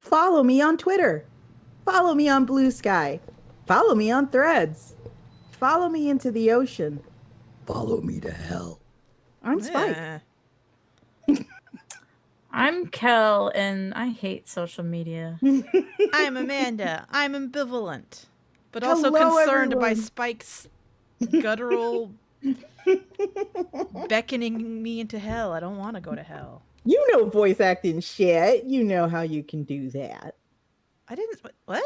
Follow me on Twitter. Follow me on Blue Sky. Follow me on Threads. Follow me into the ocean. Follow me to hell. I'm Spike. Yeah. I'm Kel, and I hate social media. I'm Amanda. I'm ambivalent, but also Hello, concerned by everyone. Spike's guttural beckoning me into hell. I don't want to go to hell. You know voice acting shit. You know how you can do that. I didn't. What?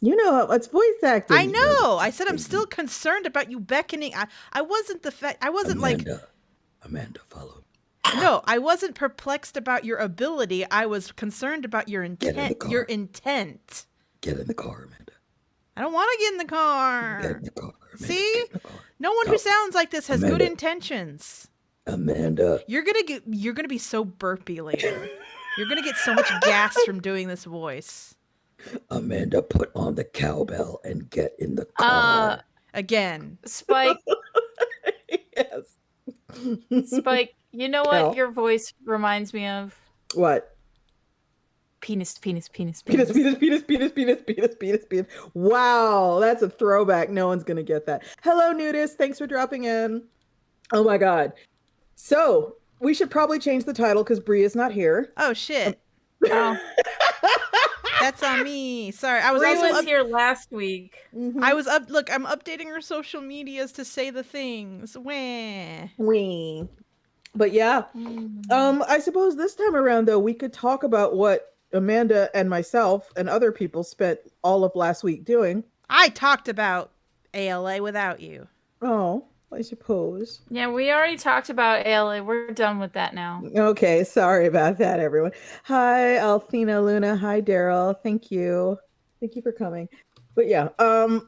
You know how it's voice acting. I know. I said I'm still concerned about you beckoning. I wasn't the fact. I wasn't Amanda, follow. No, I wasn't perplexed about your ability. I was concerned about your intent. Your intent. Get in the car, Amanda. I don't want to get in the car. Get in the car. Amanda, See? get in the car. No one who sounds like this has good intentions. Amanda. You're gonna be so burpy later. You're gonna get so much gas from doing this voice. Amanda, put on the cowbell and get in the car. Again. Spike. Yes. Spike, you know what your voice reminds me of? What? Penis. Wow, that's a throwback. No one's gonna get that. Hello, Nudist. Thanks for dropping in. Oh my god. So we should probably change the title because Bree is not here. Oh shit. Oh. That's on me. Sorry, I was Bree also was here last week. Mm-hmm. I was up. Look, I'm updating her social medias to say the things. Wee. But yeah, I suppose this time around though we could talk about what Amanda and myself and other people spent all of last week doing. I talked about ALA without you. Oh, I suppose. Yeah, we already talked about ALA. We're done with that now. Okay, sorry about that, everyone. Hi, Althena Luna. Hi, Daryl. Thank you. Thank you for coming. But yeah,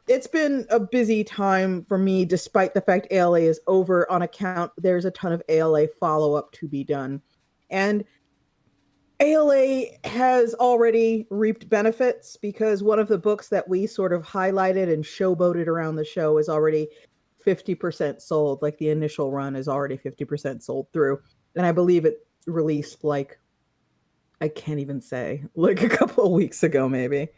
it's been a busy time for me, despite the fact ALA is over on account. There's a ton of ALA follow-up to be done. And ALA has already reaped benefits because one of the books that we sort of highlighted and showboated around the show is already 50% sold. Like the initial run is already 50% sold through. And I believe it released like, I can't even say, like a couple of weeks ago, maybe.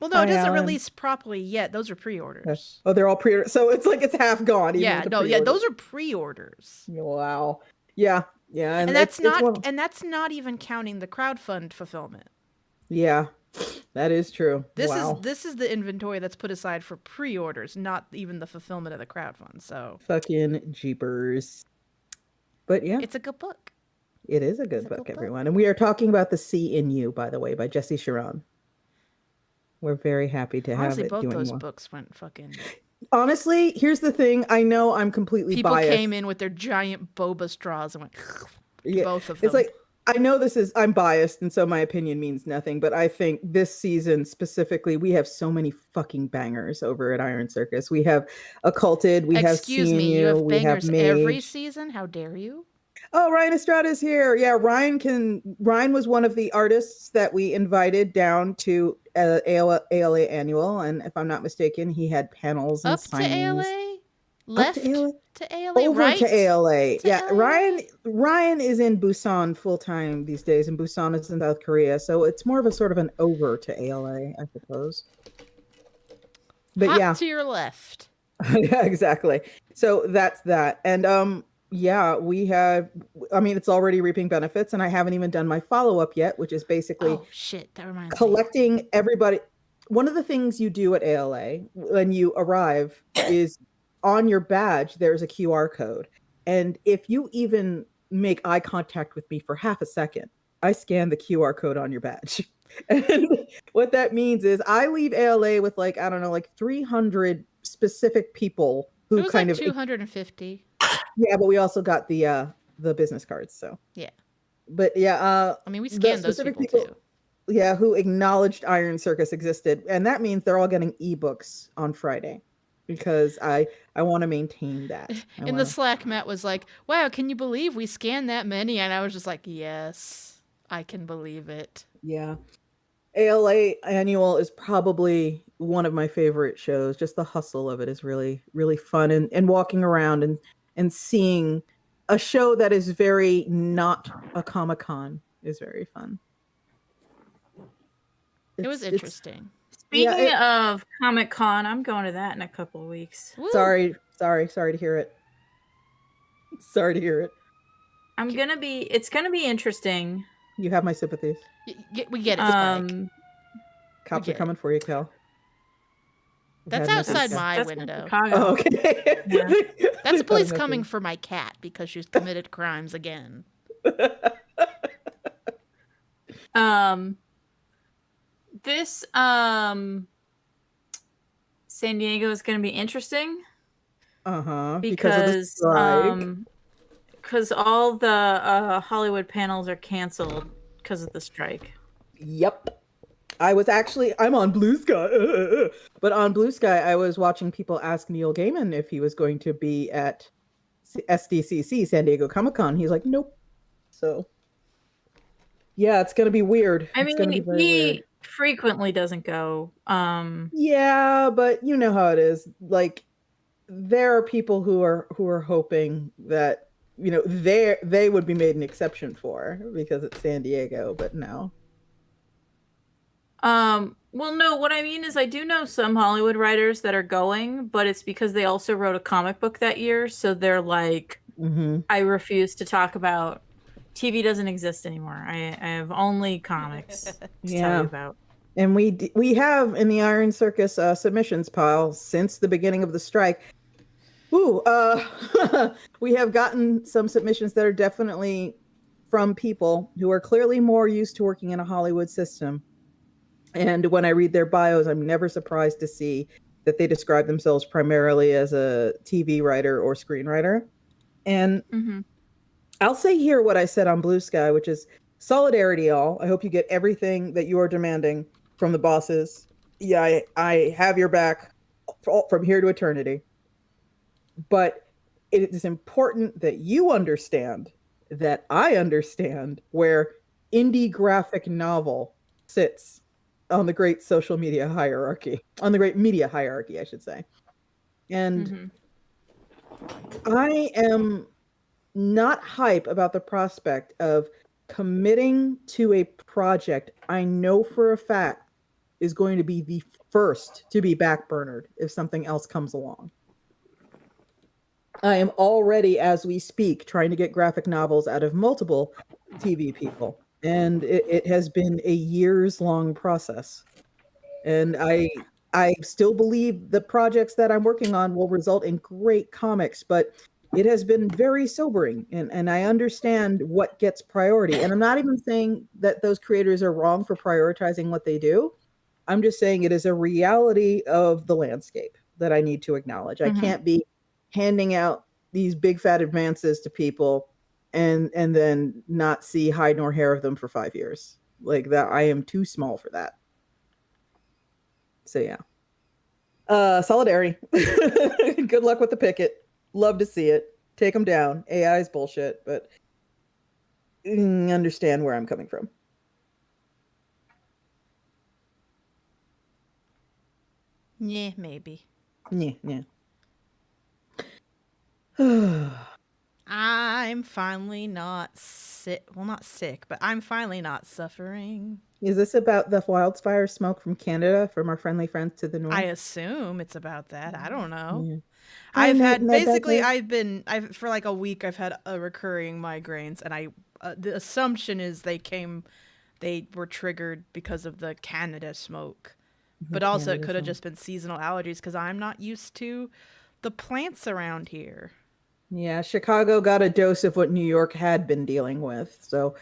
Well, no, it doesn't release properly yet. Those are pre-orders. Oh, they're all pre-orders. So it's like it's half gone. Yeah, no, yeah, those are pre-orders. Wow. Yeah. And that's not even counting the crowdfund fulfillment. Yeah. That is true. This is the inventory that's put aside for pre-orders, not even the fulfillment of the crowdfund. So fucking jeepers. But yeah, it's a good book. It is a good book, everyone. And we are talking about The Sea in You, by the way, by Jesse Sharon. We're very happy to have it. Both those books went fucking. Honestly, here's the thing. I know I'm completely biased. People came in with their giant boba straws and went. Yeah, both of them. It's like, I know I'm biased, and so my opinion means nothing, but I think this season specifically, we have so many fucking bangers over at Iron Circus. We have Occulted, we have Seen you have bangers every season? How dare you? Oh, Ryan Estrada is here. Yeah, Ryan was one of the artists that we invited down to ALA Annual, and if I'm not mistaken, he had panels and signings. To ALA? Left to ALA? Over right? to ALA. To yeah, ALA? Ryan is in Busan full-time these days, and Busan is in South Korea, so it's more of a sort of an over to ALA, I suppose. But Hop to your left. Yeah, exactly. So that's that. And yeah, we have, I mean, it's already reaping benefits, and I haven't even done my follow-up yet, which is basically that reminds collecting me. everybody. One of the things you do at ALA when you arrive is on your badge, there's a QR code. And if you even make eye contact with me for half a second, I scan the QR code on your badge. And what that means is I leave ALA with like, I don't know, like 300 specific people who kind of 250. Yeah, but we also got the business cards, so. Yeah. But yeah, I mean, we scanned those people too. Yeah, who acknowledged Iron Circus existed, and that means they're all getting ebooks on Friday because I want to maintain that. In the Slack, Matt was like, "Wow, can you believe we scanned that many?" And I was just like, "Yes, I can believe it." Yeah. ALA Annual is probably one of my favorite shows. Just the hustle of it is really, really fun, and walking around and seeing a show that is very not a Comic-Con is very fun. It was interesting. Speaking of Comic-Con, I'm going to that in a couple of weeks. Woo. Sorry to hear it. Sorry to hear it. It's gonna be interesting. You have my sympathies. We get it, Spike. Cops are coming for you, Cal. That's outside my window. Oh, okay. Yeah. That's the police coming for my cat because she's committed crimes again. This San Diego is going to be interesting. Because all the Hollywood panels are canceled because of the strike. Yep. I'm on Blue Sky, but on Blue Sky, I was watching people ask Neil Gaiman if he was going to be at SDCC, San Diego Comic-Con. He's like, nope. So, yeah, it's going to be weird. I mean, he weird. Frequently doesn't go. Yeah, but you know how it is. Like, there are people who are hoping that, you know, they would be made an exception for because it's San Diego, but no. Well, no, what I mean is I do know some Hollywood writers that are going, but it's because they also wrote a comic book that year. So they're like, I refuse to talk about TV doesn't exist anymore. I have only comics to tell you about. And we have in the Iron Circus submissions pile since the beginning of the strike. We have gotten some submissions that are definitely from people who are clearly more used to working in a Hollywood system. And when I read their bios, I'm never surprised to see that they describe themselves primarily as a TV writer or screenwriter. And I'll say here what I said on Blue Sky, which is solidarity, y'all. I hope you get everything that you are demanding from the bosses. Yeah, I have your back from here to eternity. But it is important that you understand that I understand where indie graphic novel sits on the great social media hierarchy, on the great media hierarchy, I should say. And I am not hype about the prospect of committing to a project I know for a fact is going to be the first to be backburnered if something else comes along. I am already, as we speak, trying to get graphic novels out of multiple TV people. And it has been a years-long process. And I still believe the projects that I'm working on will result in great comics, but it has been very sobering. And I understand what gets priority. And I'm not even saying that those creators are wrong for prioritizing what they do. I'm just saying it is a reality of the landscape that I need to acknowledge. I can't be handing out these big fat advances to people and then not see hide nor hair of them for 5 years. Like that, I am too small for that. So yeah. Solidarity. Good luck with the picket. Love to see it. Take them down. AI is bullshit, but understand where I'm coming from. Yeah, maybe. Yeah. I'm finally not sick. Well, not sick, but I'm finally not suffering. Is this about the wildfire smoke from Canada from our friendly friends to the north? I assume it's about that. I don't know. Yeah. I've for like a week I've had a recurring migraines, and the assumption is they were triggered because of the Canada smoke. But also it could have just been seasonal allergies because I'm not used to the plants around here. Yeah, Chicago got a dose of what New York had been dealing with. So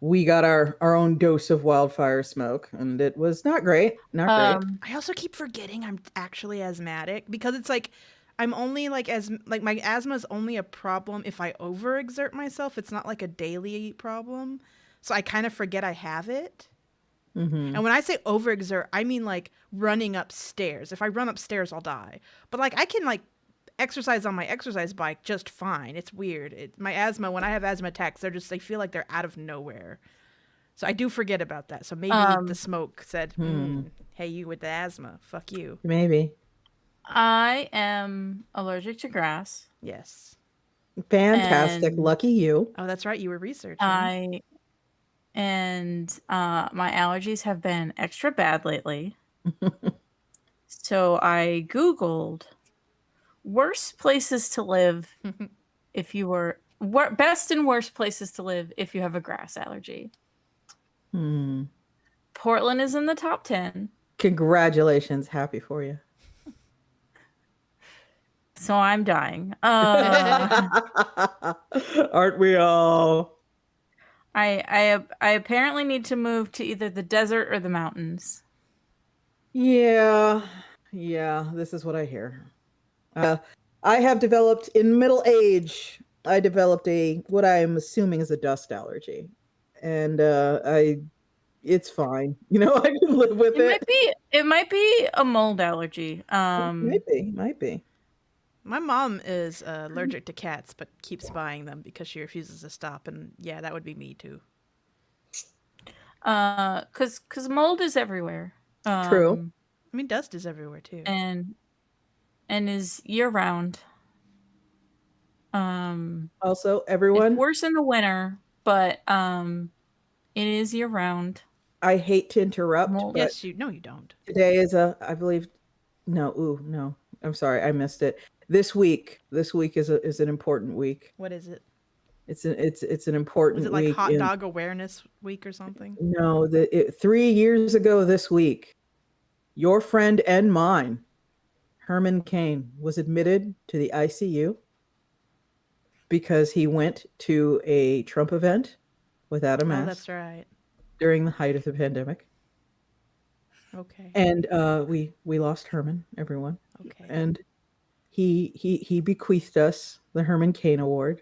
we got our own dose of wildfire smoke, and it was not great. Not great. I also keep forgetting I'm actually asthmatic because it's like I'm only my asthma is only a problem if I overexert myself. It's not like a daily problem. So I kind of forget I have it. And when I say overexert, I mean like running upstairs. If I run upstairs, I'll die. But like I can like exercise on my exercise bike just fine. It's weird. My asthma, when I have asthma attacks, they feel like they're out of nowhere. So I do forget about that. So maybe the smoke said, hey, you with the asthma, fuck you. Maybe. I am allergic to grass. Yes. Fantastic. Lucky you. Oh, that's right. You were researching. and my allergies have been extra bad lately. So I Googled worst places to live if you were best and worst places to live if you have a grass allergy. Portland is in the top 10. Congratulations. Happy for you. So I'm dying. Aren't we all? I apparently need to move to either the desert or the mountains. Yeah, this is what I hear. I have developed in middle age. I developed what I am assuming is a dust allergy, and it's fine. You know, I can live with it. It might be a mold allergy. Might be. My mom is allergic to cats, but keeps buying them because she refuses to stop. And yeah, that would be me too. 'Cause mold is everywhere. True. I mean, dust is everywhere too, and is year round. Also, everyone. It's worse in the winter, but it is year round. I hate to interrupt. But yes, you don't. Today is I believe. No. I'm sorry, I missed it. This week is an important week. What is it? It's an important week. Was it like Hot Dog Awareness Week or something? No, 3 years ago this week, your friend and mine, Herman Cain, was admitted to the ICU because he went to a Trump event without a mask. Oh, that's right. During the height of the pandemic. Okay. And we lost Herman, everyone. Okay. And he bequeathed us the Herman Cain Award,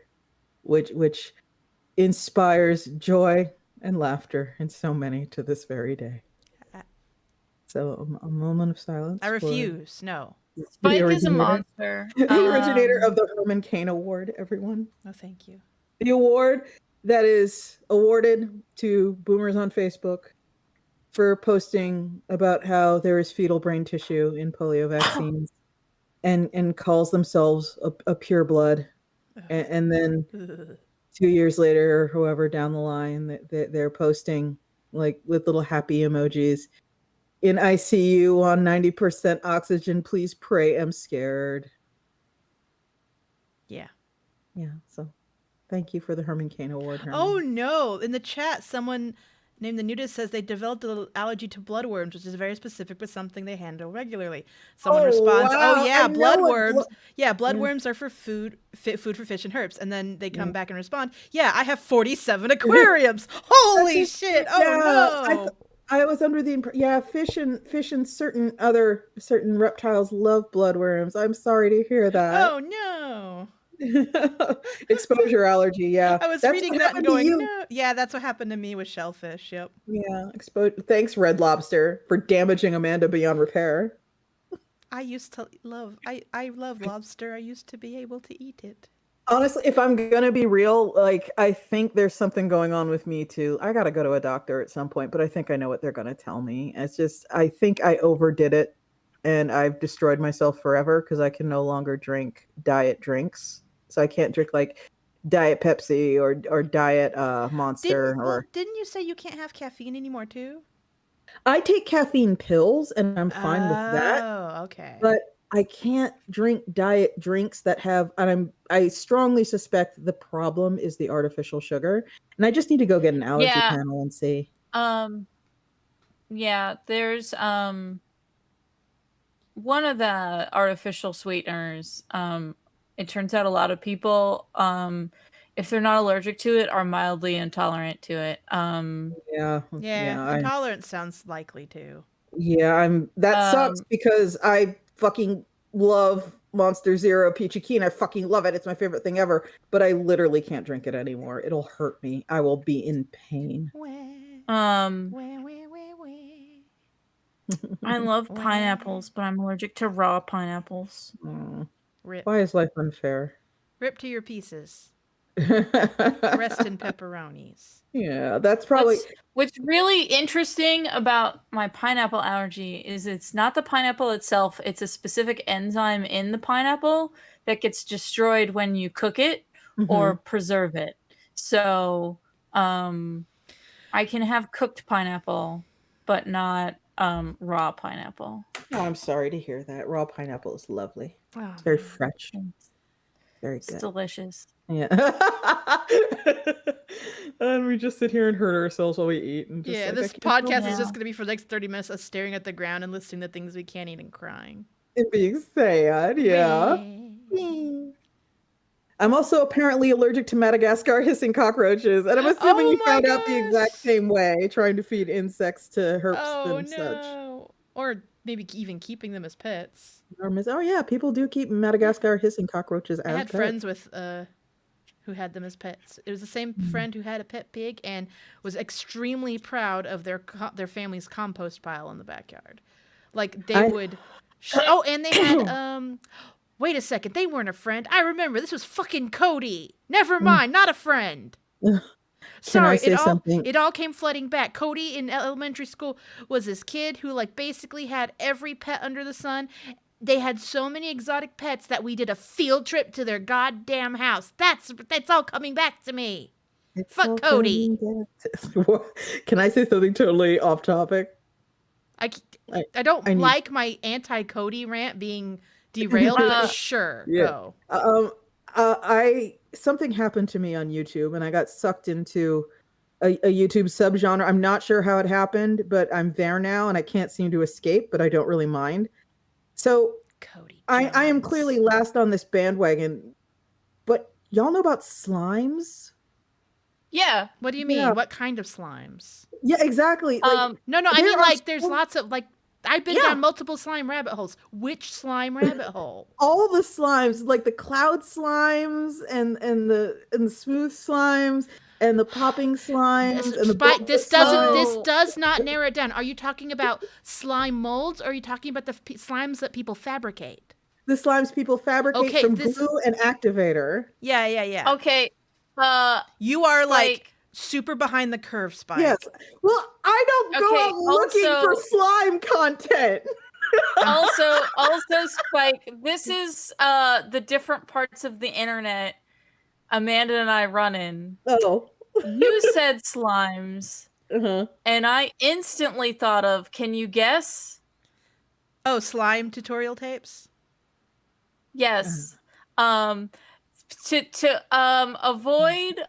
which inspires joy and laughter in so many to this very day. So a moment of silence. I refuse. No. Spike is a monster. The originator of the Herman Cain Award, everyone. Oh, thank you. The award that is awarded to boomers on Facebook for posting about how there is fetal brain tissue in polio vaccines and calls themselves a pure blood. And then 2 years later or however down the line, they're posting like with little happy emojis. In ICU on 90% oxygen, please pray, I'm scared. Yeah. So thank you for the Herman Cain Award, Herman. Oh no. In the chat, someone named the nudist says they developed an allergy to bloodworms, which is very specific but something they handle regularly. Someone responds, wow. "Oh yeah, bloodworms. Bloodworms are for food for fish and herbs." And then they come back and respond, "Yeah, I have 47 aquariums." Holy shit! Oh no. I was under the fish and certain reptiles love bloodworms. I'm sorry to hear that. Oh no. Exposure allergy, yeah. I was reading that and going, no. Yeah, that's what happened to me with shellfish. Yep. Yeah, thanks, Red Lobster, for damaging Amanda beyond repair. I used to love I love lobster. I used to be able to eat it. Honestly, if I'm gonna be real, like I think there's something going on with me too. I gotta go to a doctor at some point, but I think I know what they're gonna tell me. It's just I think I overdid it and I've destroyed myself forever because I can no longer drink diet drinks. So I can't drink like Diet Pepsi or Diet Monster. Didn't you say you can't have caffeine anymore too? I take caffeine pills and I'm fine with that. Oh, okay. But I can't drink diet drinks that have, and I strongly suspect the problem is the artificial sugar. And I just need to go get an allergy panel and see. Yeah, there's one of the artificial sweeteners. It turns out a lot of people, if they're not allergic to it, are mildly intolerant to it. Intolerance sounds likely too. Yeah, that sucks because I fucking love Monster Zero Peachy Keen. I fucking love it. It's my favorite thing ever. But I literally can't drink it anymore. It'll hurt me. I will be in pain. I love pineapples, but I'm allergic to raw pineapples. Why is life unfair? Rip to your pieces. Rest in pepperonis. Yeah, that's probably... What's really interesting about my pineapple allergy is it's not the pineapple itself, it's a specific enzyme in the pineapple that gets destroyed when you cook it or preserve it. So, I can have cooked pineapple, but not raw pineapple. Oh, I'm sorry to hear that. Raw pineapple is lovely. Oh, It's very man. fresh. Very It's good. delicious. Yeah. And we just sit here and hurt ourselves while we eat. And just Yeah, like, this I can't podcast is now. just going to be for the next 30 minutes us staring at the ground and listening to things we can't eat and crying. and being sad. Yeah. I'm also apparently allergic to Madagascar hissing cockroaches. And I'm assuming Oh you my found out the exact gosh. same way, trying to feed insects to herps Oh and such. no. Or maybe even keeping them as pets. Oh yeah, people do keep Madagascar hissing cockroaches as I had pets. friends with who had them as pets. It was the same friend who had a pet pig and was extremely proud of their family's compost pile in the backyard. Like they would oh, and they had wait a second, they weren't a friend. I remember this was fucking Cody. Never mind, not a friend. Sorry, it all came flooding back. Cody in elementary school was this kid who like basically had every pet under the sun. They had so many exotic pets that we did a field trip to their goddamn house. That's all coming back to me. Fuck Cody. Can I say something totally off topic? I don't like my anti-Cody rant being derailed, but sure, go. Something happened to me on YouTube and I got sucked into a YouTube subgenre. I'm not sure how it happened, but I'm there now and I can't seem to escape, but I don't really mind. So Cody I am clearly last on this bandwagon, but y'all know about slimes? Yeah. What do you mean? What kind of slimes? Yeah, exactly. Like, no, I mean like there's lots of like I've been down multiple slime rabbit holes. Which slime rabbit hole? All the slimes, like the cloud slimes and the smooth slimes and the popping slimes and the this does not narrow it down. Are you talking about slime molds or are you talking about the slimes that people fabricate? The slimes people fabricate from glue and activator. Yeah. Okay. You are like super behind the curve, Spike. Yes. Well, I don't go out looking for slime content. also, Spike, this is the different parts of the internet Amanda and I run in. Oh. You said slimes. And I instantly thought of, can you guess? Oh, slime tutorial tapes? Yes. To avoid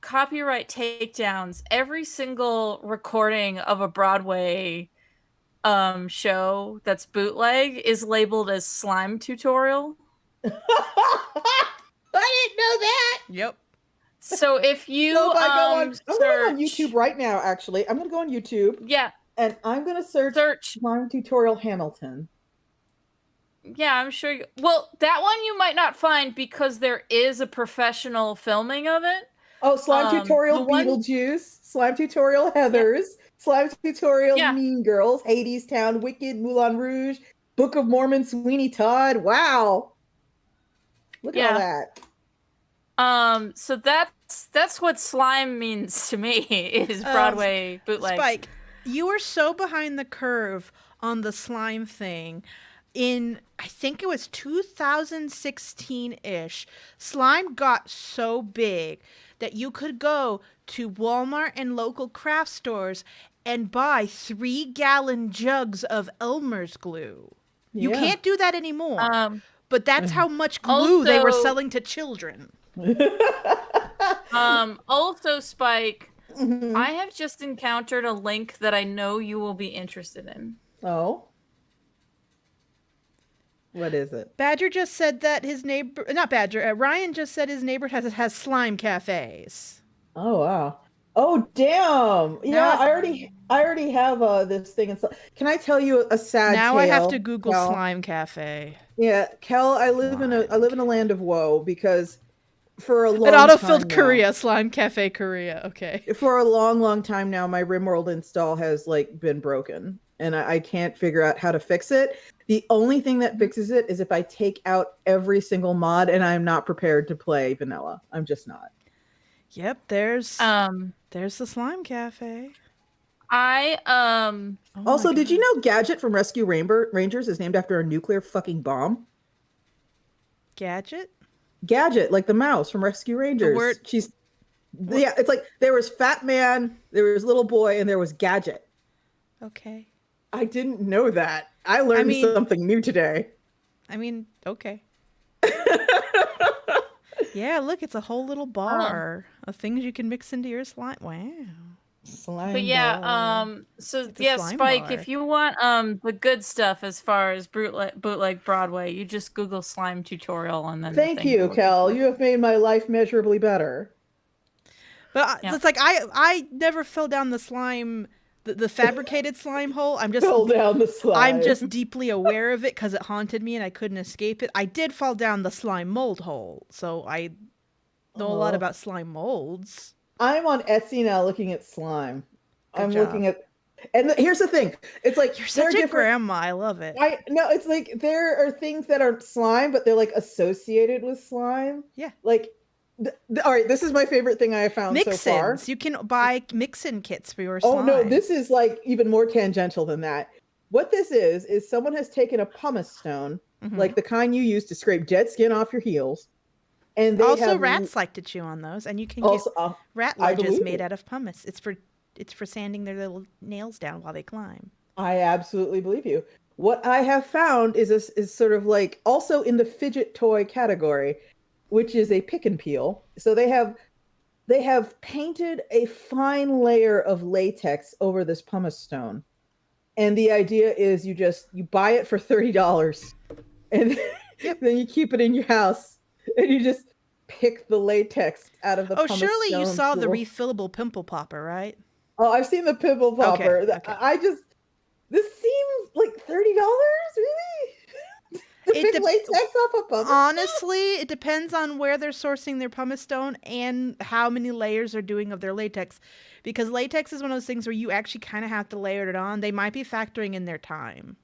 copyright takedowns, every single recording of a Broadway show that's bootleg is labeled as slime tutorial. I didn't know that. Yep. So if you I'm going on YouTube right now, actually. I'm going to go on YouTube. Yeah. And I'm going to search slime tutorial Hamilton. Yeah, I'm sure. Well, that one you might not find because there is a professional filming of it. Oh, slime tutorial Beetlejuice, slime tutorial Heathers, slime tutorial Mean Girls, Hades Town, Wicked, Moulin Rouge, Book of Mormon, Sweeney Todd. Wow. Look at all that. So that's what slime means to me is Broadway bootlegs. Spike, you are so behind the curve on the slime thing. In, I think it was 2016-ish, slime got so big that you could go to Walmart and local craft stores and buy 3-gallon jugs of Elmer's glue. Yeah. You can't do that anymore. But that's how much glue they were selling to children. Also, Spike, I have just encountered a link that I know you will be interested in. Oh? What is it? Badger just said that his neighbor, not Badger, Ryan just said his neighbor has slime cafes. Oh, wow. Oh, damn. Yeah, I already have this thing. Can I tell you a sad tale? Now I have to Google slime cafe. Yeah, Kel, I live in a land of woe because for a long time now. It autofilled Korea, slime cafe Korea. Okay. For a long time now, my RimWorld install has been broken. And I can't figure out how to fix it. The only thing that fixes it is if I take out every single mod, and I'm not prepared to play vanilla. I'm just not. Yep, there's the slime cafe. Also, did you know Gadget from Rescue Rangers is named after a nuclear fucking bomb? Gadget, like the mouse from Rescue Rangers. Yeah, it's like there was Fat Man, there was Little Boy, and there was Gadget. Okay. I didn't know that. I learned something new today. Okay. Yeah, look, it's a whole little bar of things you can mix into your slime. Wow. Slime But yeah, ball. so It's a yeah, slime Spike, bar. if you want the good stuff as far as bootleg Broadway, you just Google slime tutorial and then Thank you, Kel. You have made my life measurably better. But it's like I never fell down the slime, the fabricated slime hole. I'm just fell down the slime. I'm just deeply aware of it because it haunted me and I couldn't escape it. I did fall down the slime mold hole, so I know a lot about slime molds. I'm on Etsy now looking at slime. I'm looking at, and here's the thing. It's like, you're such a grandma. I love it. No, it's like there are things that aren't slime, but they're like associated with slime. Yeah. Like, all right, this is my favorite thing I have found so far. You can buy mix-in kits for your slime. Oh no, this is like even more tangential than that. What this is someone has taken a pumice stone, like the kind you use to scrape dead skin off your heels. And they also rats like to chew on those, and you can get rat ledges made out of pumice. It's for sanding their little nails down while they climb. I absolutely believe you. What I have found is sort of like also in the fidget toy category, which is a pick and peel. So they have painted a fine layer of latex over this pumice stone. And the idea is you buy it for $30 and then you keep it in your house. And you just pick the latex out of the pumice stone. Oh, surely you saw the refillable pimple popper, right? Oh, I've seen the pimple popper. Okay. This seems like $30, really? To pick latex off a pumice Honestly, it depends on where they're sourcing their pumice stone and how many layers they're doing of their latex. Because latex is one of those things where you actually kind of have to layer it on. They might be factoring in their time.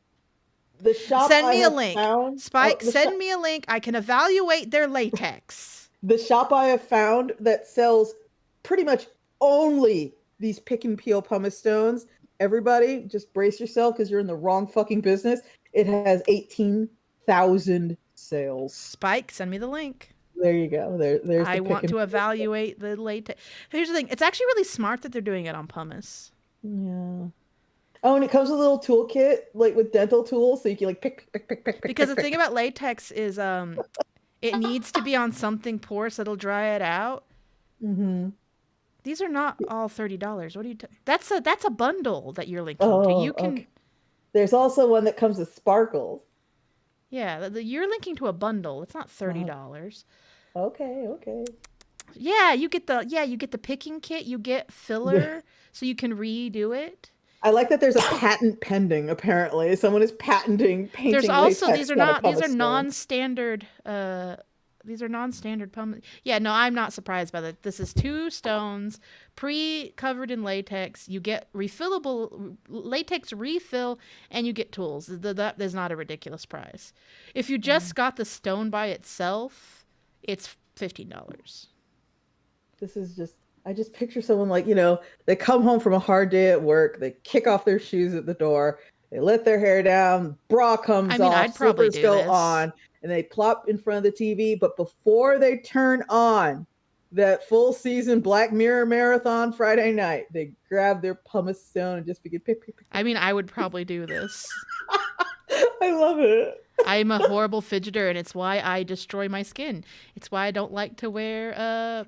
The shop send me a link. Spike, send me a link. I can evaluate their latex. The shop I have found that sells pretty much only these pick and peel pumice stones. Everybody, just brace yourself because you're in the wrong fucking business. It has 18,000 sales. Spike, send me the link. There you go. There's. I want to evaluate the latex. Here's the thing. It's actually really smart that they're doing it on pumice. Yeah. Oh, and it comes with a little toolkit, like with dental tools, so you can like pick. Because the thing about latex is, it needs to be on something porous that'll dry it out. Mm-hmm. These are not all $30. What are you? That's a bundle that you're linking to. You can. Okay. There's also one that comes with sparkles. Yeah, you're linking to a bundle. It's not $30. Okay. Yeah, you get the picking kit. You get filler, so you can redo it. I like that there's a patent pending, apparently. Someone is patenting painting. There's also these are non-standard pumice. Yeah, no, I'm not surprised by that. This is 2 stones pre-covered in latex. You get refillable latex refill and you get tools. That is not a ridiculous price. If you just got the stone by itself, it's $15. This is just, I just picture someone like, they come home from a hard day at work, they kick off their shoes at the door, they let their hair down, bra comes off, I'd probably slippers go on, and they plop in front of the TV. But before they turn on that full season Black Mirror marathon Friday night, they grab their pumice stone and just begin pick. I would probably do this. I love it. I'm a horrible fidgeter, and it's why I destroy my skin. It's why I don't like to wear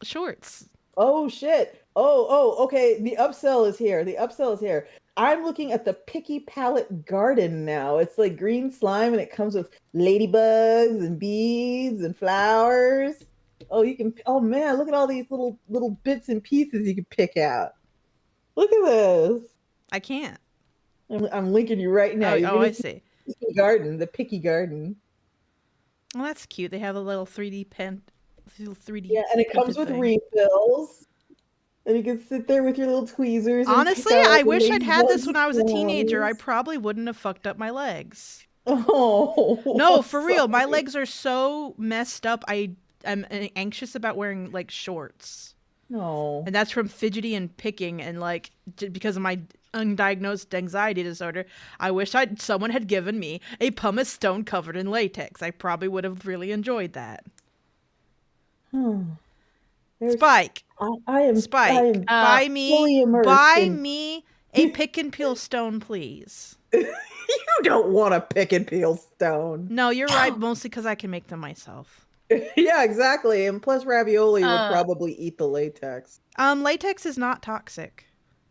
shorts. Oh shit. Oh, okay. The upsell is here. I'm looking at the Picky Palette Garden now. It's like green slime and it comes with ladybugs and beads and flowers. Oh man, look at all these little bits and pieces you can pick out. Look at this. I can't. I'm linking you right now. I see. The Picky Garden. Well, that's cute. They have a little 3D pen. Yeah, and it comes with refills. And you can sit there with your little tweezers. Honestly, I wish I'd had this when I was a teenager. I probably wouldn't have fucked up my legs. Oh. No, for real. My legs are so messed up. I'm anxious about wearing like shorts. No. And that's from fidgety and picking and like because of my undiagnosed anxiety disorder. I wish someone had given me a pumice stone covered in latex. I probably would have really enjoyed that. Spike. I am Spike. Uh, fully immersed Buy in- me a pick and peel stone, please. You don't want a pick and peel stone. No, you're right. Mostly because I can make them myself. Yeah, exactly. And plus, ravioli would Uh, probably eat the latex. Latex is not toxic.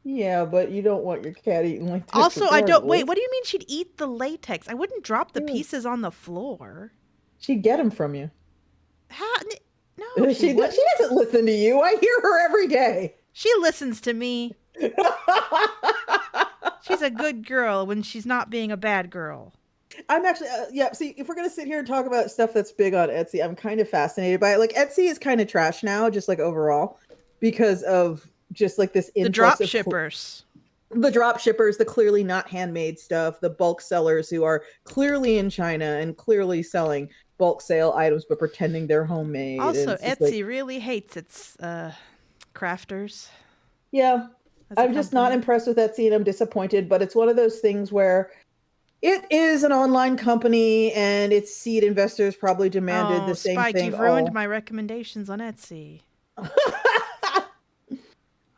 Yeah, but you don't want your cat eating latex. Also, I don't. Wait, regardless. what do you mean she'd eat the latex? I wouldn't drop the Yeah. pieces on the floor. She'd get them from you. How? No, She wouldn't. doesn't listen to you. I hear her every day. She listens to me. She's a good girl when she's not being a bad girl. I'm actually, yeah. See, if we're gonna sit here and talk about stuff that's big on Etsy, I'm kind of fascinated by it. Like Etsy is kind of trash now, just like overall, because of just like this The drop influx of shippers. the drop shippers, the clearly not handmade stuff, the bulk sellers who are clearly in China and clearly selling bulk sale items but pretending they're homemade. And Also, it's just Etsy like, really hates its crafters. yeah, as a I'm just not company. impressed with Etsy and I'm disappointed, but it's one of those things where it is an online company and its seed investors probably demanded Oh, the same Spike, thing. you've ruined my recommendations on Etsy.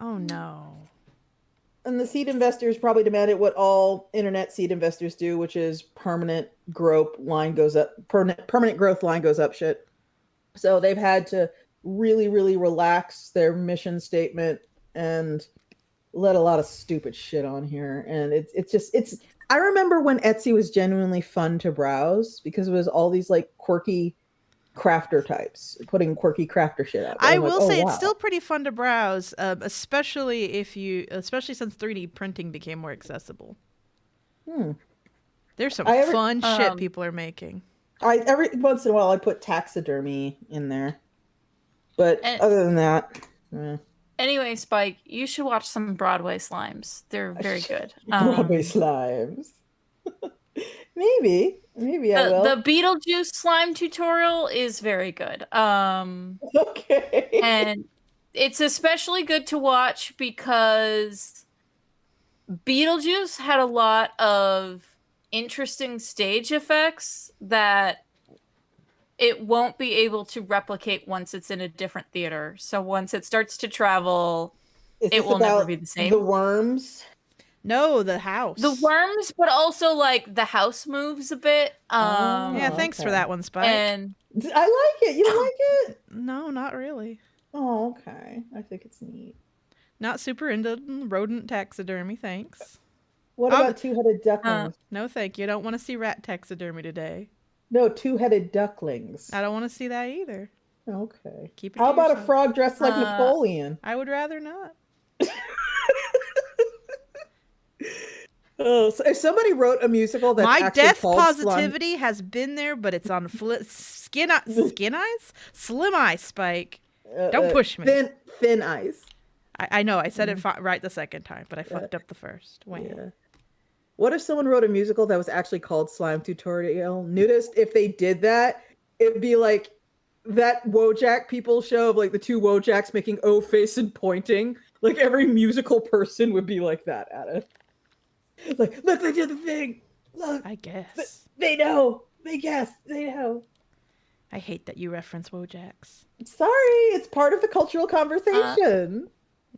Oh no. And the seed investors probably demanded what all internet seed investors do, which is permanent growth line goes up, permanent growth line goes up shit. So they've had to really, really relax their mission statement and let a lot of stupid shit on here. And it's I remember when Etsy was genuinely fun to browse because it was all these like quirky crafter types putting quirky crafter shit out there. I I'm like, will oh, say wow. it's still pretty fun to browse, especially since 3D printing became more accessible. There's some fun shit people are making. Every once in a while I put taxidermy in there, but other than that, anyway, Spike, you should watch some Broadway slimes. They're very good. Broadway slimes. Maybe I will. The Beetlejuice slime tutorial is very good. Okay. And it's especially good to watch because Beetlejuice had a lot of interesting stage effects that it won't be able to replicate once it's in a different theater. So once it starts to travel, it will never be the same. The worms? No, the house. The worms, but also like the house moves a bit. Yeah, thanks for that one, Spike. And I like it. You don't like it? No, not really. Oh, okay. I think it's neat. Not super into rodent taxidermy, thanks. What about two-headed ducklings? No, thank you. I don't want to see rat taxidermy today. No, two-headed ducklings. I don't want to see that either. Okay. Keep it How to about yourself. a frog dressed like Napoleon? I would rather not. Oh, so if somebody wrote a musical that's my actually death called positivity has been there, but it's on slim eyes, Spike. Don't push me. Thin ice. I know I said it right the second time, but I fucked up the first. Wait. Yeah. What if someone wrote a musical that was actually called Slime Tutorial? Noticed if they did that, it'd be like that Wojak people show of like the two Wojaks making O face and pointing. Like every musical person would be like that at it. Like, look, they did the thing. Look. I guess. They know. They guess. They know. I hate that you reference Wojaks. Sorry, it's part of the cultural conversation.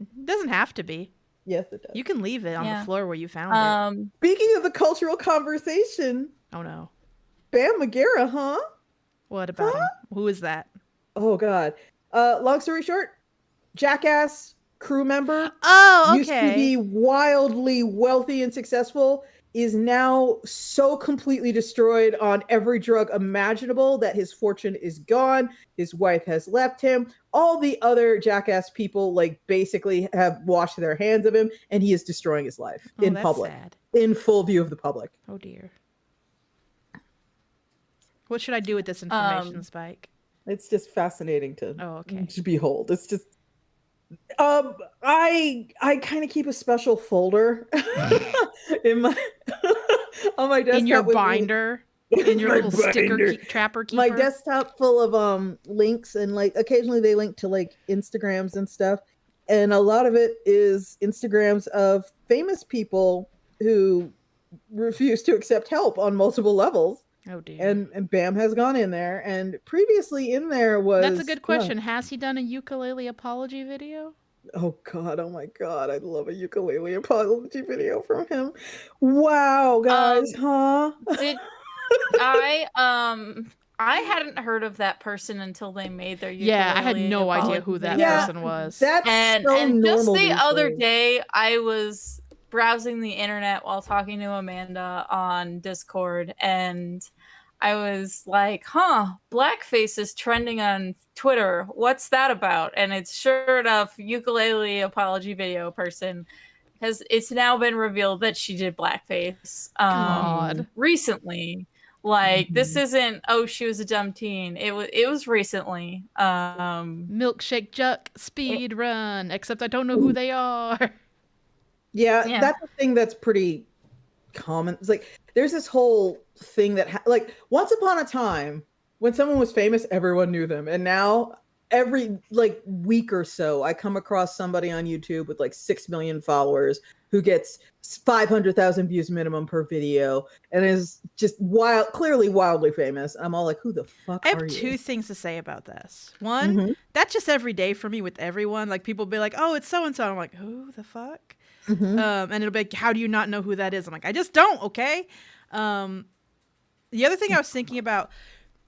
It doesn't have to be. Yes, it does. You can leave it on the floor where you found it. Speaking of the cultural conversation. Oh no. Bam Margera, huh? What about him? Who is that? Oh God. Long story short, Jackass crew member. Oh, okay. Used to be wildly wealthy and successful, is now so completely destroyed on every drug imaginable that his fortune is gone. His wife has left him. All the other Jackass people like basically have washed their hands of him, and he is destroying his life in public, sad. in full view of the public. Oh dear. What should I do with this information, Spike? It's just fascinating to behold. It's just I kind of keep a special folder in my on my desktop in your binder, in your little sticker trapper keeper. My desktop full of links, and like occasionally they link to like Instagrams and stuff, and a lot of it is Instagrams of famous people who refuse to accept help on multiple levels. Oh dear. And Bam has gone in there, and previously in there was That's a good question. Has he done a ukulele apology video? oh god, oh my god, I'd love a ukulele apology video from him. Wow, guys, huh? Did I hadn't heard of that person until they made their ukulele Yeah, I had no idea apology who that video. person was. That's And so and just normal the these other days. day, I was browsing the internet while talking to Amanda on Discord, and I was like, huh, blackface is trending on Twitter. What's that about? And it's sure enough, ukulele apology video person. It's now been revealed that she did blackface God. recently. Like this Mhm. isn't, oh, she was a dumb teen. It was recently. Milkshake Juck speed run, except I don't know who they are. Yeah, Yeah. that's a thing that's pretty common. It's like there's this whole thing that like once upon a time when someone was famous, everyone knew them, and now every like week or so, I come across somebody on YouTube with like 6 million followers who gets 500,000 views minimum per video and is just clearly wildly famous. I'm all like, who the fuck I have are two you? things to say about this. One, Mhm. that's just every day for me with everyone. Like people be like, "Oh, it's so and so." I'm like, "Who the fuck?" Mhm. And it'll be like, "How do you not know who that is?" I'm like, "I just don't." Okay. The other thing I was thinking about,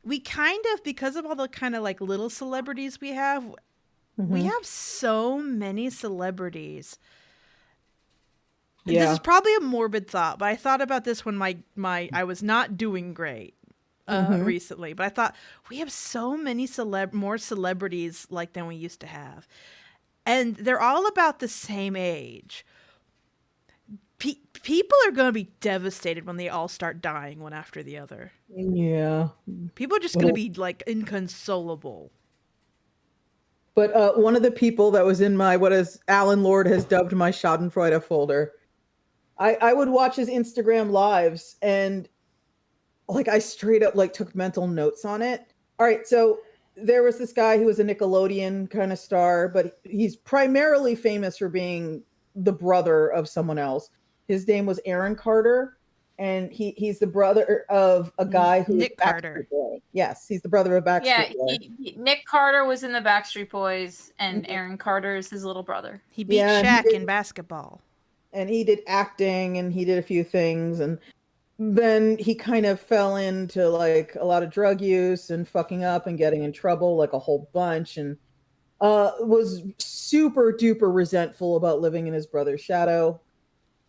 we kind of, because of all the kind of like little celebrities we Mhm. have so many celebrities. This Yeah. is probably a morbid thought, but I thought about this when I was not doing great Mhm. recently. But I thought we have so many more celebrities like than we used to have, and they're all about the same age. People are going to be devastated when they all start dying one after the other. Yeah. People are just going to be like inconsolable. But one of the people that was in my what is Alan Lord has dubbed my Schadenfreude folder, I would watch his Instagram lives and like I straight up like took mental notes on it. All right, so there was this guy who was a Nickelodeon kind of star, but he's primarily famous for being the brother of someone else. His name was Aaron Carter, and he's the brother of a guy who was Nick Backstreet Carter. Boy. Yes, he's the brother of Yeah, Backstreet Boy. Nick Carter was in the Backstreet Boys, and Mhm. Aaron Carter is his little brother. He beat Yeah, Shaq in basketball. and he did acting and he did a few things, and then he kind of fell into like a lot of drug use and fucking up and getting in trouble like a whole bunch, and was super duper resentful about living in his brother's shadow.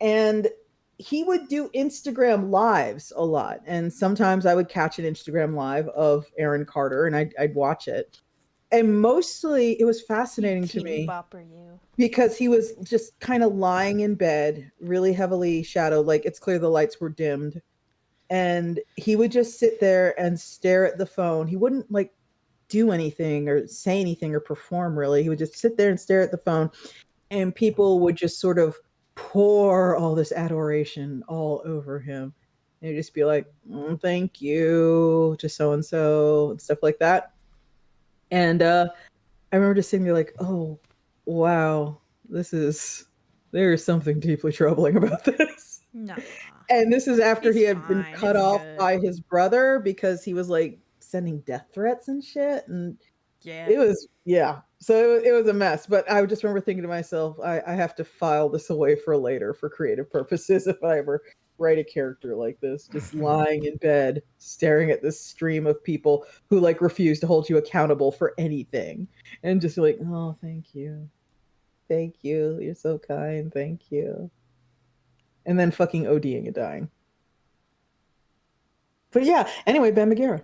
And he would do Instagram lives a lot, and sometimes I would catch an Instagram live of Aaron Carter and I'd watch it, and mostly it was fascinating to Teeny me bopper, you. because he was just kind of lying in bed, really heavily shadowed, like it's clear the lights were dimmed. And he would just sit there and stare at the phone. He wouldn't like do anything or say anything or perform really. He would just sit there and stare at the phone. And people would just sort of pour all this adoration all over him. And he'd just be like, thank you to so and so and stuff like that. And I remember just sitting there like, oh, wow, there's something deeply troubling about this. No. And this is after He's he had been fine. cut It's off good. by his brother because he was like sending death threats and shit. And Yeah. it was, yeah. So it was a mess. But I just remember thinking to myself, I have to file this away for later for creative purposes if I ever write a character like this, just lying in bed, staring at this stream of people who like refuse to hold you accountable for anything. And just like, oh, thank you. Thank you. You're so kind. Thank you. And then fucking ODing and dying. But yeah, anyway, Ben Magera.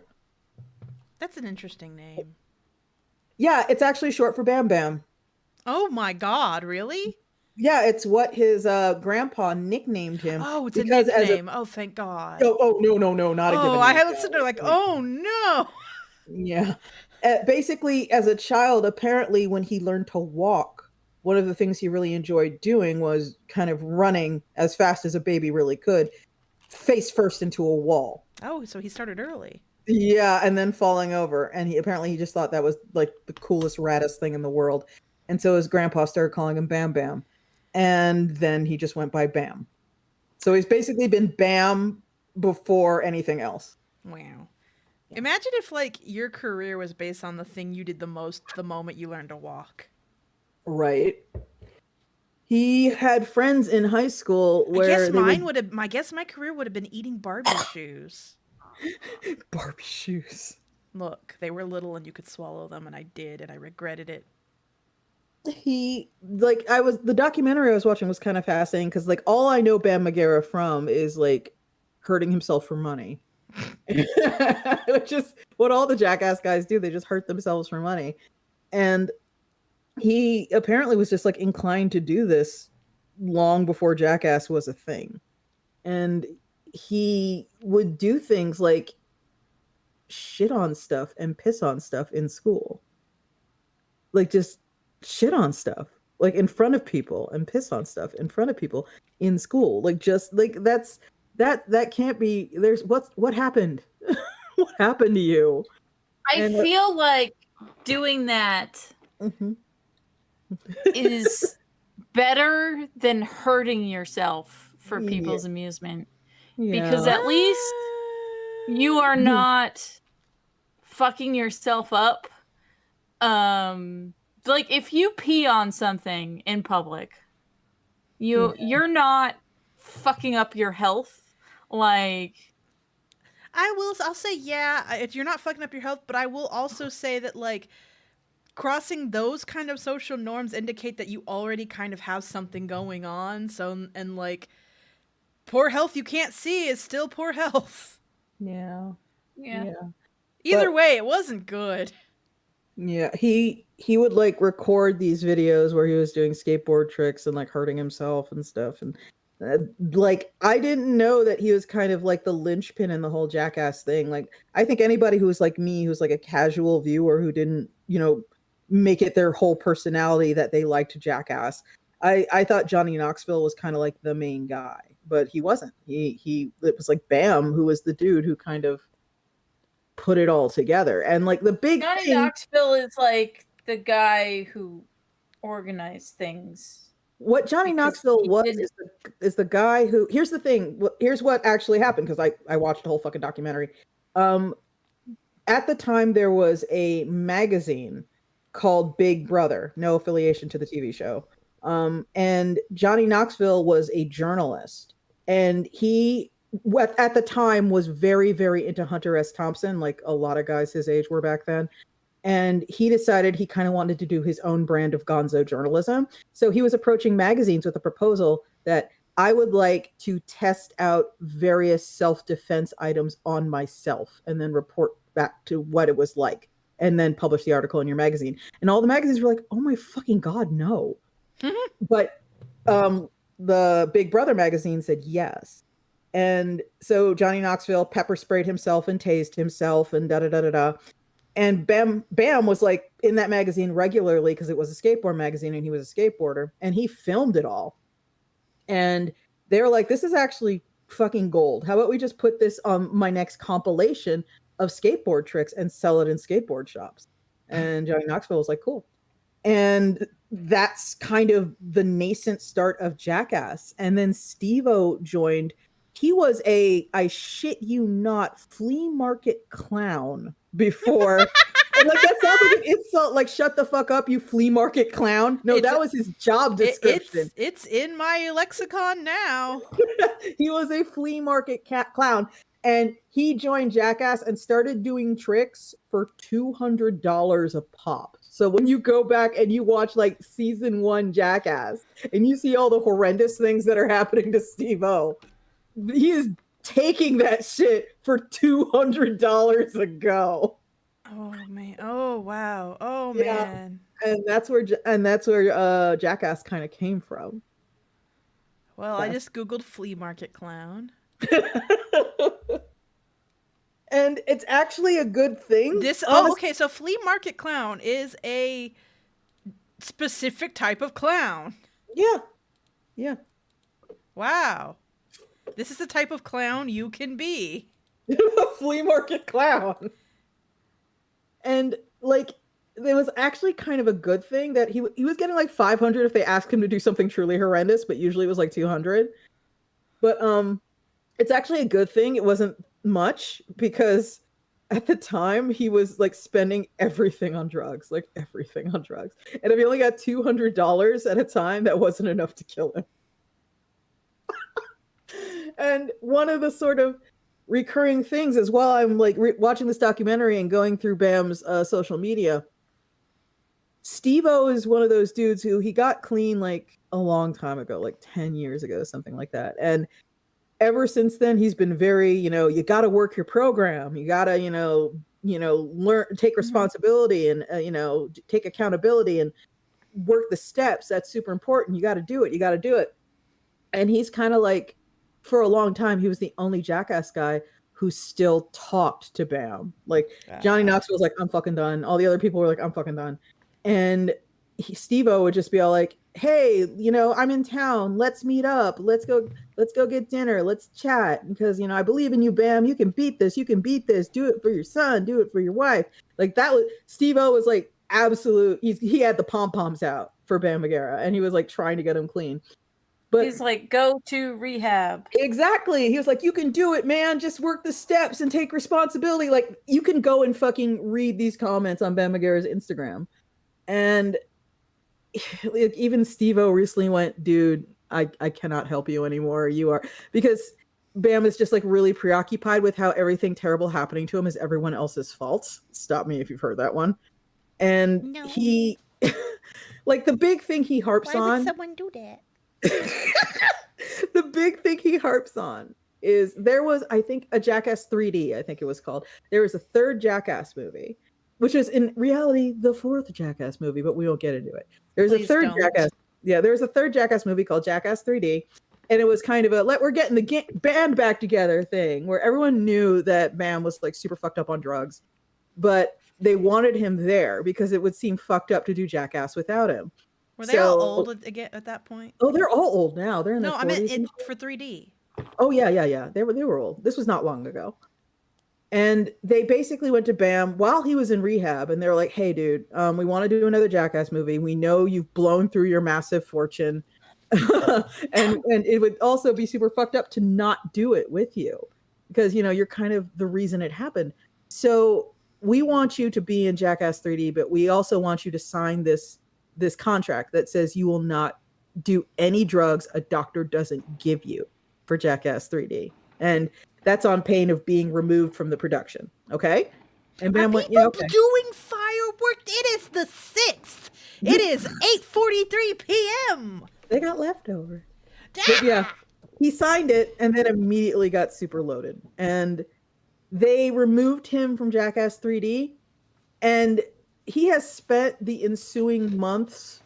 That's an interesting name. Yeah, it's actually short for Bam Bam. Oh my god, really? Yeah, it's what his grandpa nicknamed him. Oh, it's a because nickname. Oh, thank God. No, not a given Oh, I name. had listened to like, oh no. Yeah. Basically, as a child, apparently, when he learned to walk, one of the things he really enjoyed doing was kind of running as fast as a baby really could, face first into a wall. Oh, so he started early. Yeah, and then falling over. And he just thought that was like the coolest, raddest thing in the world. And so his grandpa started calling him Bam Bam. And then he just went by Bam. So he's basically been Bam before anything else. Wow. Imagine if like your career was based on the thing you did the most the moment you learned to walk. Right. He had friends in high school where I guess my career would have been eating Barbie shoes. Barbie shoes. Look, they were little and you could swallow them, and I did, and I regretted it. The documentary I was watching was kind of fascinating because like all I know Bam Margera from is like hurting himself for money. Which is what all the Jackass guys do. They just hurt themselves for money. And he apparently was just like inclined to do this long before Jackass was a thing. And he would do things like shit on stuff and piss on stuff in school. Like just shit on stuff like in front of people and piss on stuff in front of people in school. Like just like that can't be. There's what happened? What happened to you? I feel like doing that is better than hurting yourself for people's amusement. Because at least you are not fucking yourself up. Like if you pee on something in public, you're not fucking up your health. Like I'll say you're not fucking up your health, but I will also say that like crossing those kind of social norms indicate that you already kind of have something going on. So and like poor health you can't see is still poor health. Yeah. Either way, it wasn't good. Yeah, he would like record these videos where he was doing skateboard tricks and like hurting himself and stuff. And like I didn't know that he was kind of like the linchpin in the whole Jackass thing. Like I think anybody who was like me, who's like a casual viewer who didn't, make it their whole personality that they liked Jackass. I thought Johnny Knoxville was kind of like the main guy, but he wasn't. It was like Bam who was the dude who kind of put it all together. And like the big Johnny Knoxville is like the guy who organized things. What Johnny Knoxville is the guy who. Here's the thing. Here's what actually happened because I watched the whole fucking documentary. At the time, there was a magazine called Big Brother, no affiliation to the TV show. And Johnny Knoxville was a journalist, and he at the time was very, very into Hunter S. Thompson, like a lot of guys his age were back then. And he decided he kind of wanted to do his own brand of gonzo journalism. So he was approaching magazines with a proposal that I would like to test out various self-defense items on myself and then report back to what it was like and then publish the article in your magazine. And all the magazines were like, oh my fucking God, no. But the Big Brother magazine said yes. And so Johnny Knoxville pepper sprayed himself and tased himself and da-da-da-da-da. And Bam was like in that magazine regularly because it was a skateboard magazine and he was a skateboarder, and he filmed it all. And they were like, this is actually fucking gold. How about we just put this on my next compilation of skateboard tricks and sell it in skateboard shops? And Johnny Knoxville was like, cool. And that's kind of the nascent start of Jackass. And then Steve-O joined. He was I shit you not, flea market clown before. And like that sounds like an insult, like shut the fuck up, you flea market clown. No, that was his job description. It's in my lexicon now. He was a flea market clown. And he joined Jackass and started doing tricks for $200 a pop. So when you go back and you watch like season 1 Jackass and you see all the horrendous things that are happening to Steve-O, he is taking that shit for $200 a go. Oh man! Oh wow! Oh yeah. Man! And that's where Jackass kind of came from. Well, I just googled flea market clown. And it's actually a good thing. Okay, so flea market clown is a specific type of clown. Yeah. Wow. This is the type of clown you can be. A flea market clown. And like it was actually kind of a good thing that he was getting like $500 if they asked him to do something truly horrendous, but usually it was like $200. But it's actually a good thing it wasn't much because at the time he was like spending everything on drugs, like everything on drugs. And if he only got $200 at a time, that wasn't enough to kill him. And one of the sort of recurring things as well, I'm like watching this documentary and going through Bam's social media. Steve-O is one of those dudes who he got clean like a long time ago, like 10 years ago, something like that. And ever since then, he's been very, you got to work your program. You got to, learn, take responsibility and, take accountability and work the steps. That's super important. You got to do it. You got to do it. And he's kind of like, for a long time, he was the only Jackass guy who still talked to Bam. Like Johnny Knoxville was like, I'm fucking done. All the other people were like, I'm fucking done. And Steve-O would just be all like, hey, I'm in town. Let's meet up. Let's go get dinner. Let's chat. Because, I believe in you, Bam. You can beat this. You can beat this. Do it for your son. Do it for your wife. Like that was, Steve-O was like absolute. He had the pom-poms out for Bam Margera and he was like trying to get him clean. But he's like, go to rehab. Exactly. He was like, you can do it, man. Just work the steps and take responsibility. Like you can go and fucking read these comments on Bam Margera's Instagram. And even Steve-O recently went, dude, I cannot help you anymore. You are, because Bam is just like really preoccupied with how everything terrible happening to him is everyone else's fault. Stop me if you've heard that one. And he, like the big thing he harps on. Why would someone do that? The big thing he harps on is there was, I think, a Jackass 3D, I think it was called. There was a third Jackass movie, which is in reality the fourth Jackass movie, but we won't get into it. There's a third Jackass. Yeah, there's a third Jackass movie called Jackass 3D. And it was kind of a we're getting the band back together thing where everyone knew that Bam was like super fucked up on drugs, but they wanted him there because it would seem fucked up to do Jackass without him. Were they all old again at that point? Oh, they're all old now. They're in their 40s. No, I meant for 3D. Oh, yeah. They were old. This was not long ago. And they basically went to Bam while he was in rehab. And they were like, hey, dude, we want to do another Jackass movie. We know you've blown through your massive fortune. and it would also be super fucked up to not do it with you. Because, you're kind of the reason it happened. So we want you to be in Jackass 3D, but we also want you to sign this contract that says you will not do any drugs a doctor doesn't give you for Jackass 3D. And that's on pain of being removed from the production. Okay? And Bam went, okay. Doing fireworks. It is the 6th. It is 8:43 p.m. They got leftover. But yeah, he signed it and then immediately got super loaded. And they removed him from Jackass 3D. And he has spent the ensuing months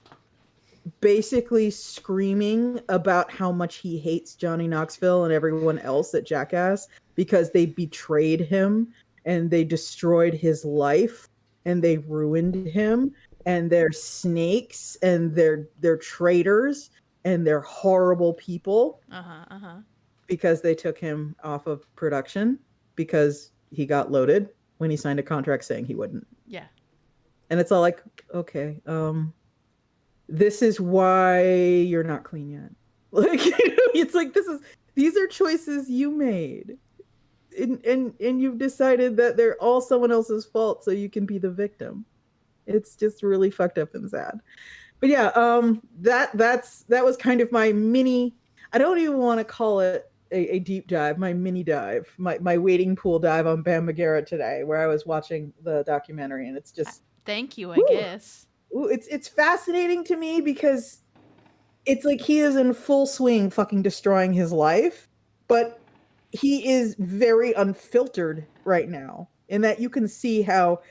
basically screaming about how much he hates Johnny Knoxville and everyone else at Jackass because they betrayed him and they destroyed his life and they ruined him and they're snakes and they're traitors and they're horrible people because they took him off of production because he got loaded when he signed a contract saying he wouldn't. Yeah. And it's all like, okay, this is why you're not clean yet. Like, it's like, these are choices you made. And you've decided that they're all someone else's fault so you can be the victim. It's just really fucked up and sad. But yeah, that was kind of my mini, I don't even want to call it a deep dive, my mini dive, my wading pool dive on Bam Margera today, where I was watching the documentary, and it's just thank you, I guess. It's fascinating to me because it's like he is in full swing fucking destroying his life, but he is very unfiltered right now in that you can see how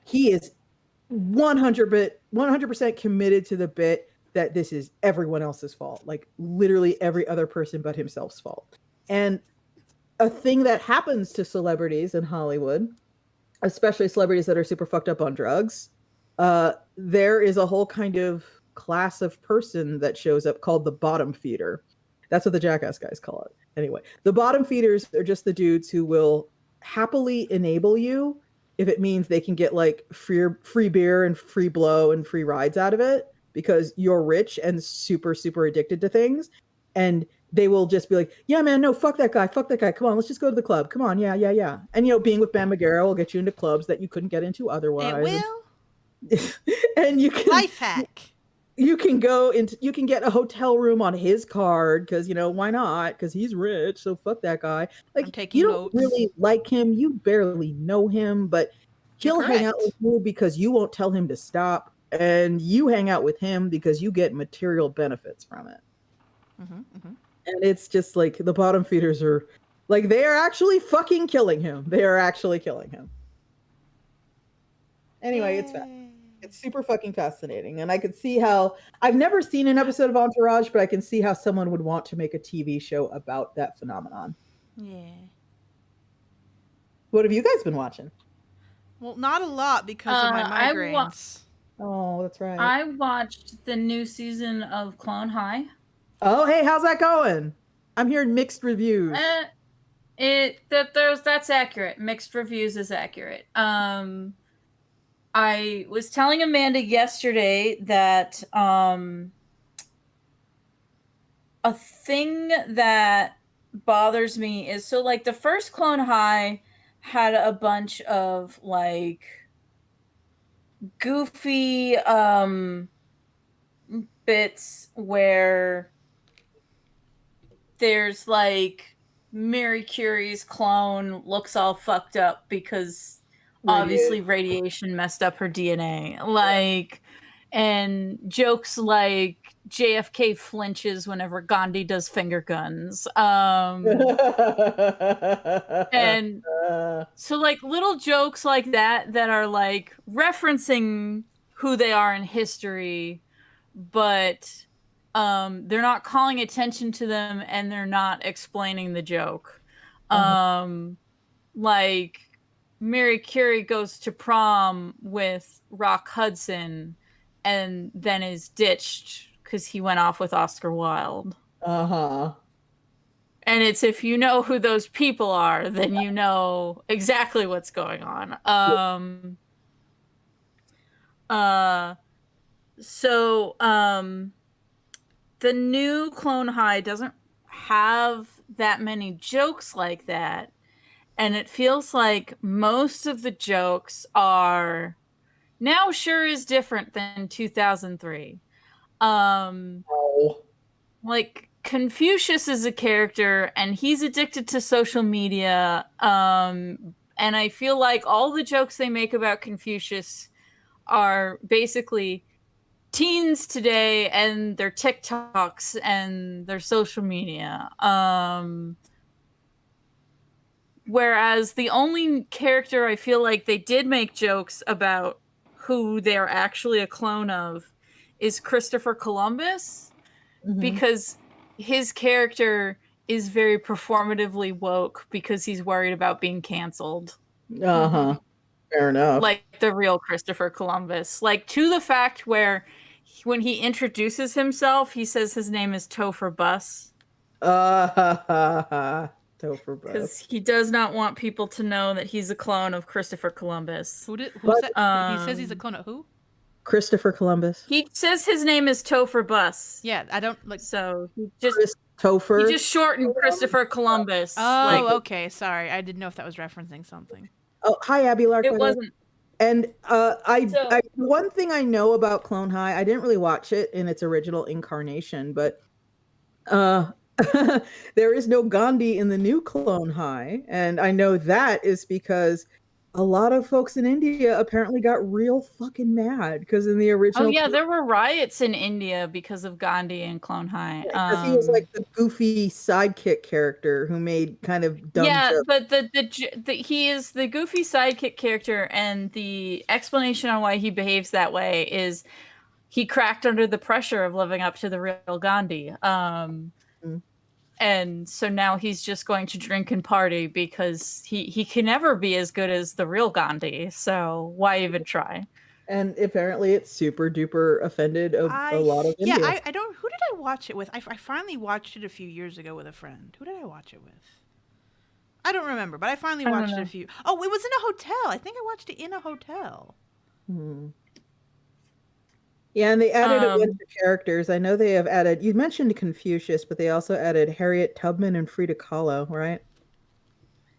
he is 100% committed to the bit that this is everyone else's fault, like literally every other person but himself's fault. And a thing that happens to celebrities in Hollywood, especially celebrities that are super fucked up on drugs, there is a whole kind of class of person that shows up called the bottom feeder. That's what the Jackass guys call it. Anyway, the bottom feeders are just the dudes who will happily enable you if it means they can get like free beer and free blow and free rides out of it because you're rich and super, super addicted to things. And they will just be like, yeah, man, no, fuck that guy. Come on, let's just go to the club. Come on, yeah. And being with Bam Margera will get you into clubs that you couldn't get into otherwise. It will. And you can Life hack. You can get a hotel room on his card because why not? Because he's rich, so fuck that guy. Like, I'm taking you don't notes. really like him, you barely know him, but he'll hang out with you because you won't tell him to stop, and you hang out with him because you get material benefits from it. And it's just like the bottom feeders are like, they are actually fucking killing him. They are actually killing him. Anyway, it's super fucking fascinating. And I could see how, I've never seen an episode of Entourage, but I can see how someone would want to make a TV show about that phenomenon. Yeah. What have you guys been watching? Well, not a lot because of my migraines. Oh, that's right. I watched the new season of Clone High. Oh, hey, how's that going? I'm hearing mixed reviews. That's accurate. Mixed reviews is accurate. I was telling Amanda yesterday that a thing that bothers me is, so like the first Clone High had a bunch of like goofy bits where there's like Mary Curie's clone looks all fucked up because obviously radiation messed up her DNA. Like, and jokes like JFK flinches whenever Gandhi does finger guns. And so like little jokes like that are like referencing who they are in history, but they're not calling attention to them and they're not explaining the joke. Like Mary Curie goes to prom with Rock Hudson and then is ditched because he went off with Oscar Wilde. And it's, if you know who those people are, then you know exactly what's going on. The new Clone High doesn't have that many jokes like that. And it feels like most of the jokes are now sure is different than 2003. Like Confucius is a character and he's addicted to social media. And I feel like all the jokes they make about Confucius are basically teens today and their TikToks and their social media. Whereas the only character I feel like they did make jokes about who they're actually a clone of is Christopher Columbus, because his character is very performatively woke because he's worried about being canceled. Fair enough. Like the real Christopher Columbus. Like, to the fact where when he introduces himself, he says his name is Topher Bus. Because he does not want people to know that he's a clone of Christopher Columbus. Who's that? He says he's a clone of who? Christopher Columbus. He says his name is Topher Bus. Yeah, I don't like. So he Topher. He just shortened Christopher Columbus. Oh, okay. Sorry, I didn't know if that was referencing something. Oh, hi, Abby Lark. It wasn't. And one thing I know about Clone High, I didn't really watch it in its original incarnation, but there is no Gandhi in the new Clone High, and I know that is because a lot of folks in India apparently got real fucking mad because in the original. Oh yeah, there were riots in India because of Gandhi and Clone High. Because he was like the goofy sidekick character who made kind of dumb jokes. But he is the goofy sidekick character, and the explanation on why he behaves that way is he cracked under the pressure of living up to the real Gandhi. And so now he's just going to drink and party because he can never be as good as the real Gandhi. So why even try? And apparently it's super duper offended a lot of India. Yeah, I don't. Who did I watch it with? I finally watched it a few years ago with a friend. Who did I watch it with? I don't remember, but I finally watched it a few. Oh, it was in a hotel. I think I watched it in a hotel. Yeah, and they added a bunch Um, of characters. I know they have added, you mentioned Confucius, but they also added Harriet Tubman and Frida Kahlo, right?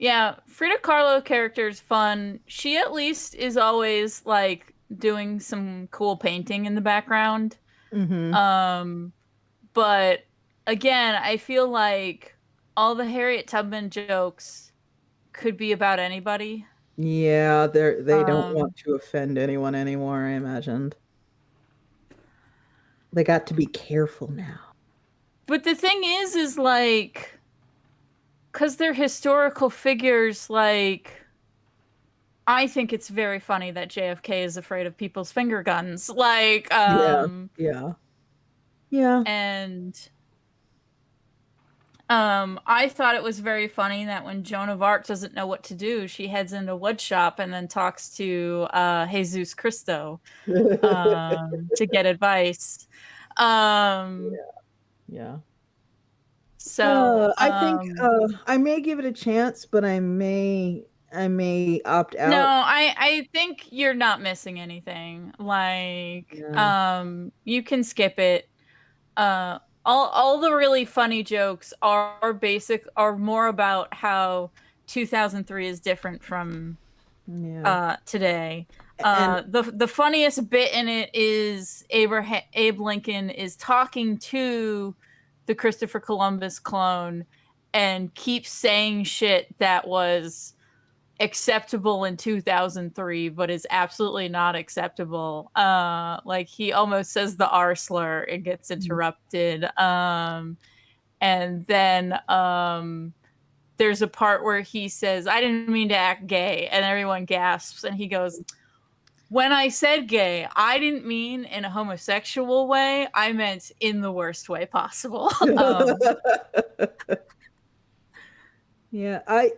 yeah, Frida Kahlo character's fun. She at least is always like doing some cool painting in the background. Mm-hmm. Um, but again, I feel like all the Harriet Tubman jokes could be about anybody. Yeah, they don't want Um, to offend anyone anymore, I imagined. They got to be careful now. but the thing is like, because they're historical figures, like, I think it's very funny that JFK is afraid of people's finger guns. Like, Yeah, yeah, yeah. and I thought it was very funny that when Joan of Arc doesn't know what to do, she heads into wood shop and then talks to Jesus Cristo to get advice. Um, Yeah. so I think I may give it a chance, but I may opt no, out. I think you're not missing anything. Like, Yeah. you can skip it. All the really funny jokes are more about how 2003 is different from Yeah. today. And The funniest bit in it is Abe Lincoln is talking to the Christopher Columbus clone and keeps saying shit that was acceptable in 2003 but is absolutely not acceptable. Like he almost says the R slur and gets interrupted. And then there's a part where he says, I didn't mean to act gay, and everyone gasps, and he goes, when I said gay, I didn't mean in a homosexual way. I meant in the worst way possible. yeah, I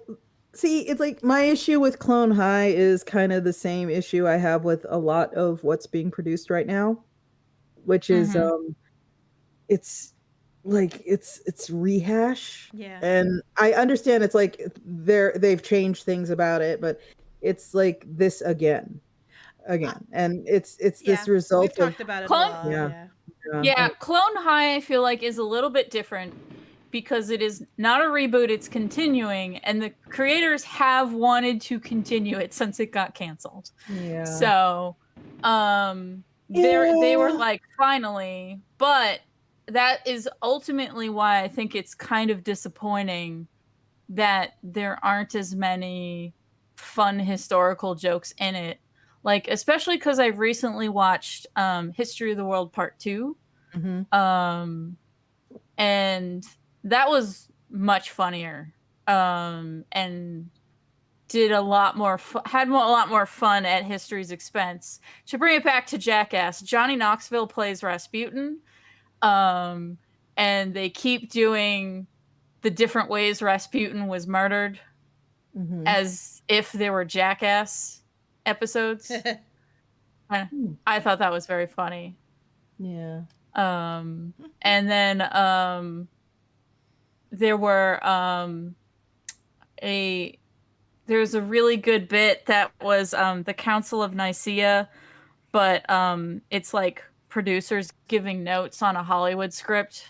see it's like my issue with Clone High is kind of the same issue I have with a lot of what's being produced right now, which is Mhm. it's like it's rehash. Yeah. And I understand it's like they've changed things about it, but it's like this Uh, again. And it's yeah. this We've result of talked about it a Clone lot. yeah, Yeah. yeah. Yeah, Clone High, I feel like, is a little bit different because it is not a reboot, it's continuing, and the creators have wanted to continue it since it got canceled. Yeah. So, they were Yeah. like, finally, but that is ultimately why I think it's kind of disappointing that there aren't as many fun historical jokes in it. Like, especially because I've recently watched History of the World Part 2, Mhm. and that was much funnier, and did a lot more had a lot more fun at history's expense. To bring it back to Jackass, Johnny Knoxville plays Rasputin, um, and they keep doing the different ways Rasputin was murdered Mhm. as if they were Jackass episodes. I, Hmm. I thought that was very funny. Yeah. And then there were a there's a really good bit that was the Council of Nicaea, but it's like producers giving notes on a Hollywood script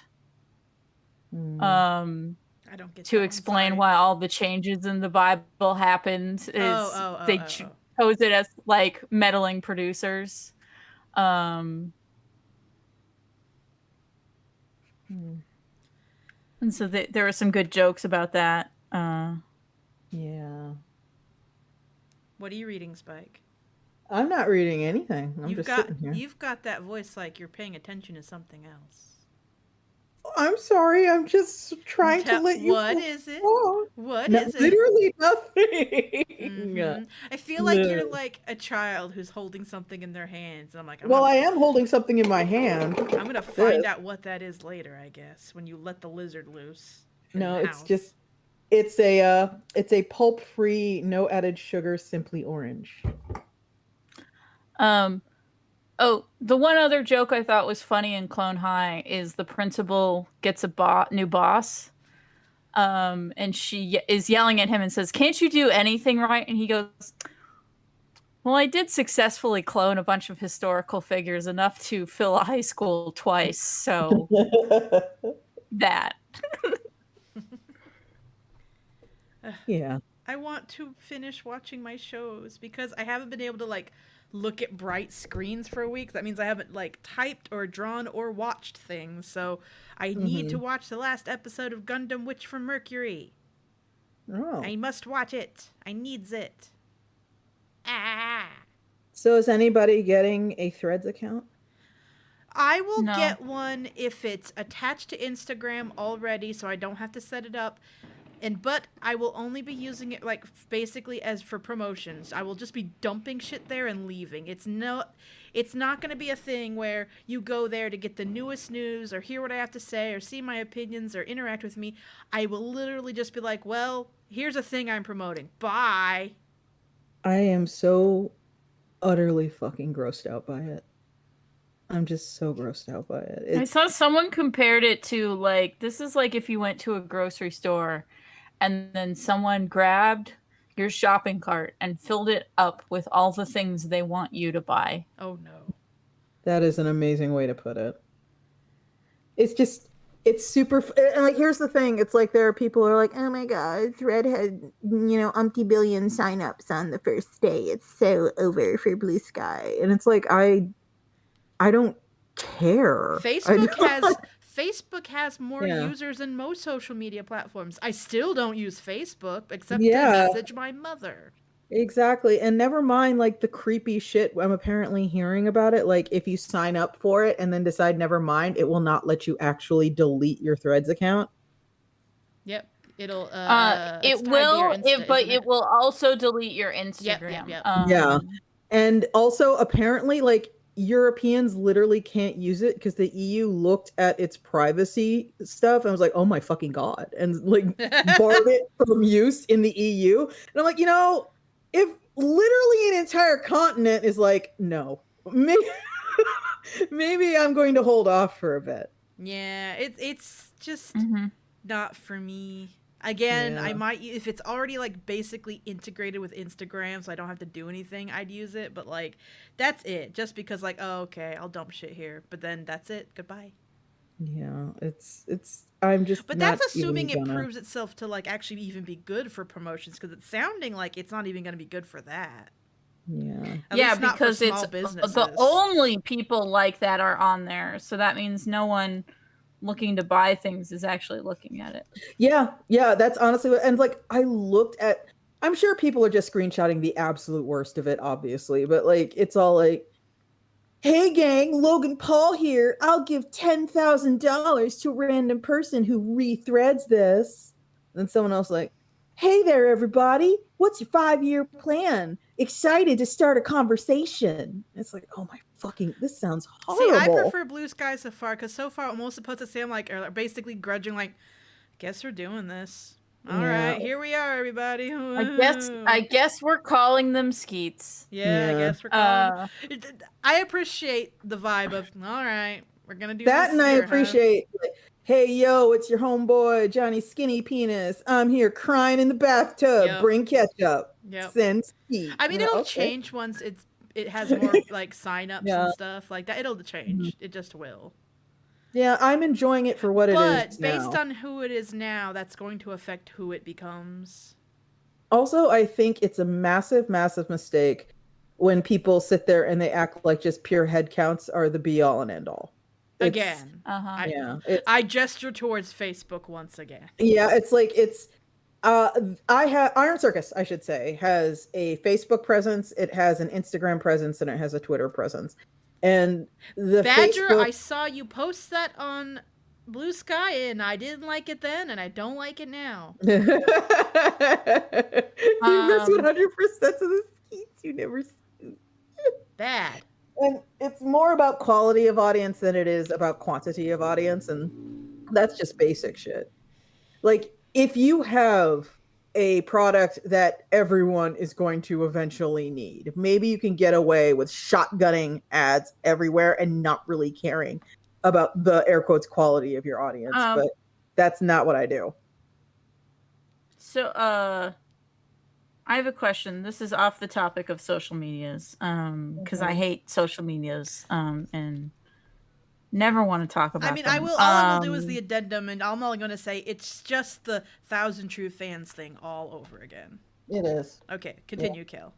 Mm. um, I don't get to that one. explain Sorry. why all the changes in the Bible happened. Oh, Is oh, oh, they oh, oh. chose it as like meddling producers. Um, Mm. and so there were some good jokes about that. Yeah. What are you reading, Spike? I'm not reading anything. I'm just sitting here. You've got that voice like you're paying attention to something else. I'm sorry. I'm just trying to let you What is it? talk. What No, is it? literally nothing. I feel like you're No. like a child who's holding something in their hands. I'm like, Well, I am holding something in my hand. I'm gonna This. find out what that is later, I guess, when you let the lizard loose in No, the it's house. just it's a pulp-free, no added sugar, simply orange. Um, oh, the one other joke I thought was funny in Clone High is the principal gets a new boss, and she is yelling at him and says, "Can't you do anything right?" And he goes, Well, I did successfully clone a bunch of historical figures, enough to fill a high school twice, so that. Yeah. I want to finish watching my shows because I haven't been able to like look at bright screens for a week. That means I haven't like typed or drawn or watched things. So I need to watch the last episode of Gundam Witch from Mercury. Oh. I must watch it. I needs it. Ah. So is anybody getting a Threads account? I will No. get one if it's attached to Instagram already, so I don't have to set it up. But I will only be using it like basically as for promotions. I will just be dumping shit there and leaving. It's not going to be a thing where you go there to get the newest news or hear what I have to say or see my opinions or interact with me. I will literally just be like, well, here's a thing I'm promoting. Bye. I am so utterly fucking grossed out by it. I'm just so grossed out by it. I saw someone compared it to like, this is like if you went to a grocery store and then someone grabbed your shopping cart and filled it up with all the things they want you to buy. Oh no. That is an amazing way to put it. It's just, it's super, and like, here's the thing. It's like there are people who are like, oh my God, Thread had, umpty billion signups on the first day. It's so over for Blue Sky. And it's like, I don't care. Facebook has more users than most social media platforms. I still don't use Facebook except to message my mother. Exactly. And never mind like the creepy shit I'm apparently hearing about it. Like if you sign up for it and then decide never mind, it will not let you actually delete your Threads account. Yep. It'll it will it will also delete your Instagram. Yep. Yeah. And also apparently like Europeans literally can't use it because the EU looked at its privacy stuff and was like, oh my fucking God, and like barred it from use in the EU. And I'm like, if literally an entire continent is like, no, maybe I'm going to hold off for a bit. Yeah, it's just not for me. Again, I might, if it's already like basically integrated with Instagram, so I don't have to do anything, I'd use it. But like, that's it. Just because like, oh, okay, I'll dump shit here. But then that's it. Goodbye. Yeah, it's, I'm just, but that's assuming it proves itself to like actually even be good for promotions, because it's sounding like it's not even going to be good for that. Yeah. Because it's the only people like that are on there. So that means no one looking to buy things is actually looking at it. Yeah, that's honestly what, and like I looked at, I'm sure people are just screenshotting the absolute worst of it, obviously, but like it's all like, hey gang, Logan Paul here, I'll give $10,000 to a random person who rethreads this. And then someone else like, hey there everybody, what's your 5-year plan? Excited to start a conversation. It's like, oh my fucking, this sounds horrible. See, I prefer Blue Sky so far, because so far I'm supposed to say I'm like, or basically grudging, like, guess we're doing this. All right, here we are, everybody. I guess we're calling them skeets. Yeah, I guess we're calling them. I appreciate the vibe of, all right, we're gonna do that, this and I here, appreciate like, hey yo, it's your homeboy Johnny Skinny Penis. I'm here crying in the bathtub. Bring ketchup. Send skeet. I mean, it'll change once it has more like signups and stuff like that. It'll change. It just will. Yeah, I'm enjoying it for what it is now. But based on who it is now, that's going to affect who it becomes. Also, I think it's a massive, massive mistake when people sit there and they act like just pure head counts are the be all and end all. Again. I gesture towards Facebook once again. Yeah, it's like Iron Circus, I should say, has a Facebook presence, it has an Instagram presence, and it has a Twitter presence. And the Badger, I saw you post that on Blue Sky, and I didn't like it then, and I don't like it now. You missed 100% of the skeets you never see. Bad. And it's more about quality of audience than it is about quantity of audience, and that's just basic shit. Like, if you have a product that everyone is going to eventually need, maybe you can get away with shotgunning ads everywhere and not really caring about the air quotes quality of your audience, but that's not what I do. So I have a question. This is off the topic of social medias, because I hate social medias, and never want to talk about I mean, them. all I will do is the addendum, and I'm only going to say it's just the 1,000 True Fans thing all over again. It is. Okay, continue, Kel.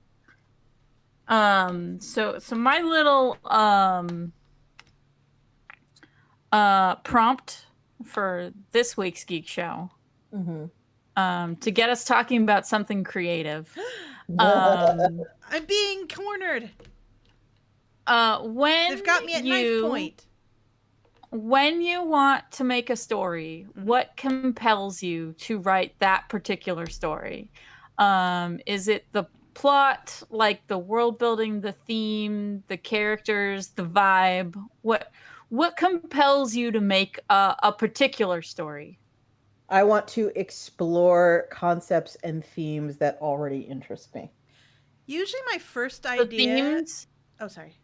So my little prompt for this week's Geek Show, to get us talking about something creative. I'm being cornered. When they've got me at knife point. When you want to make a story, what compels you to write that particular story? Is it the plot, like the world building, the theme, the characters, the vibe? What compels you to make a particular story? I want to explore concepts and themes that already interest me. Usually my first idea... themes? Oh, sorry.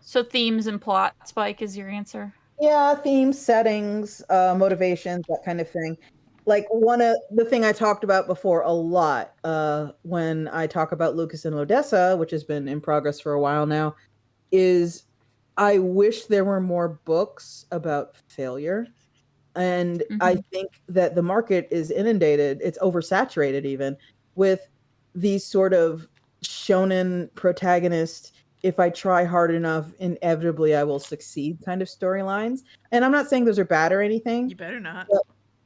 So themes and plot, Spike, is your answer? Yeah, themes, settings, motivations, that kind of thing. Like the thing I talked about before a lot, when I talk about Lucas and Lodessa, which has been in progress for a while now, is I wish there were more books about failure. And I think that the market is inundated, it's oversaturated even, with these sort of shonen protagonist, if I try hard enough, inevitably I will succeed kind of storylines. And I'm not saying those are bad or anything. You better not. But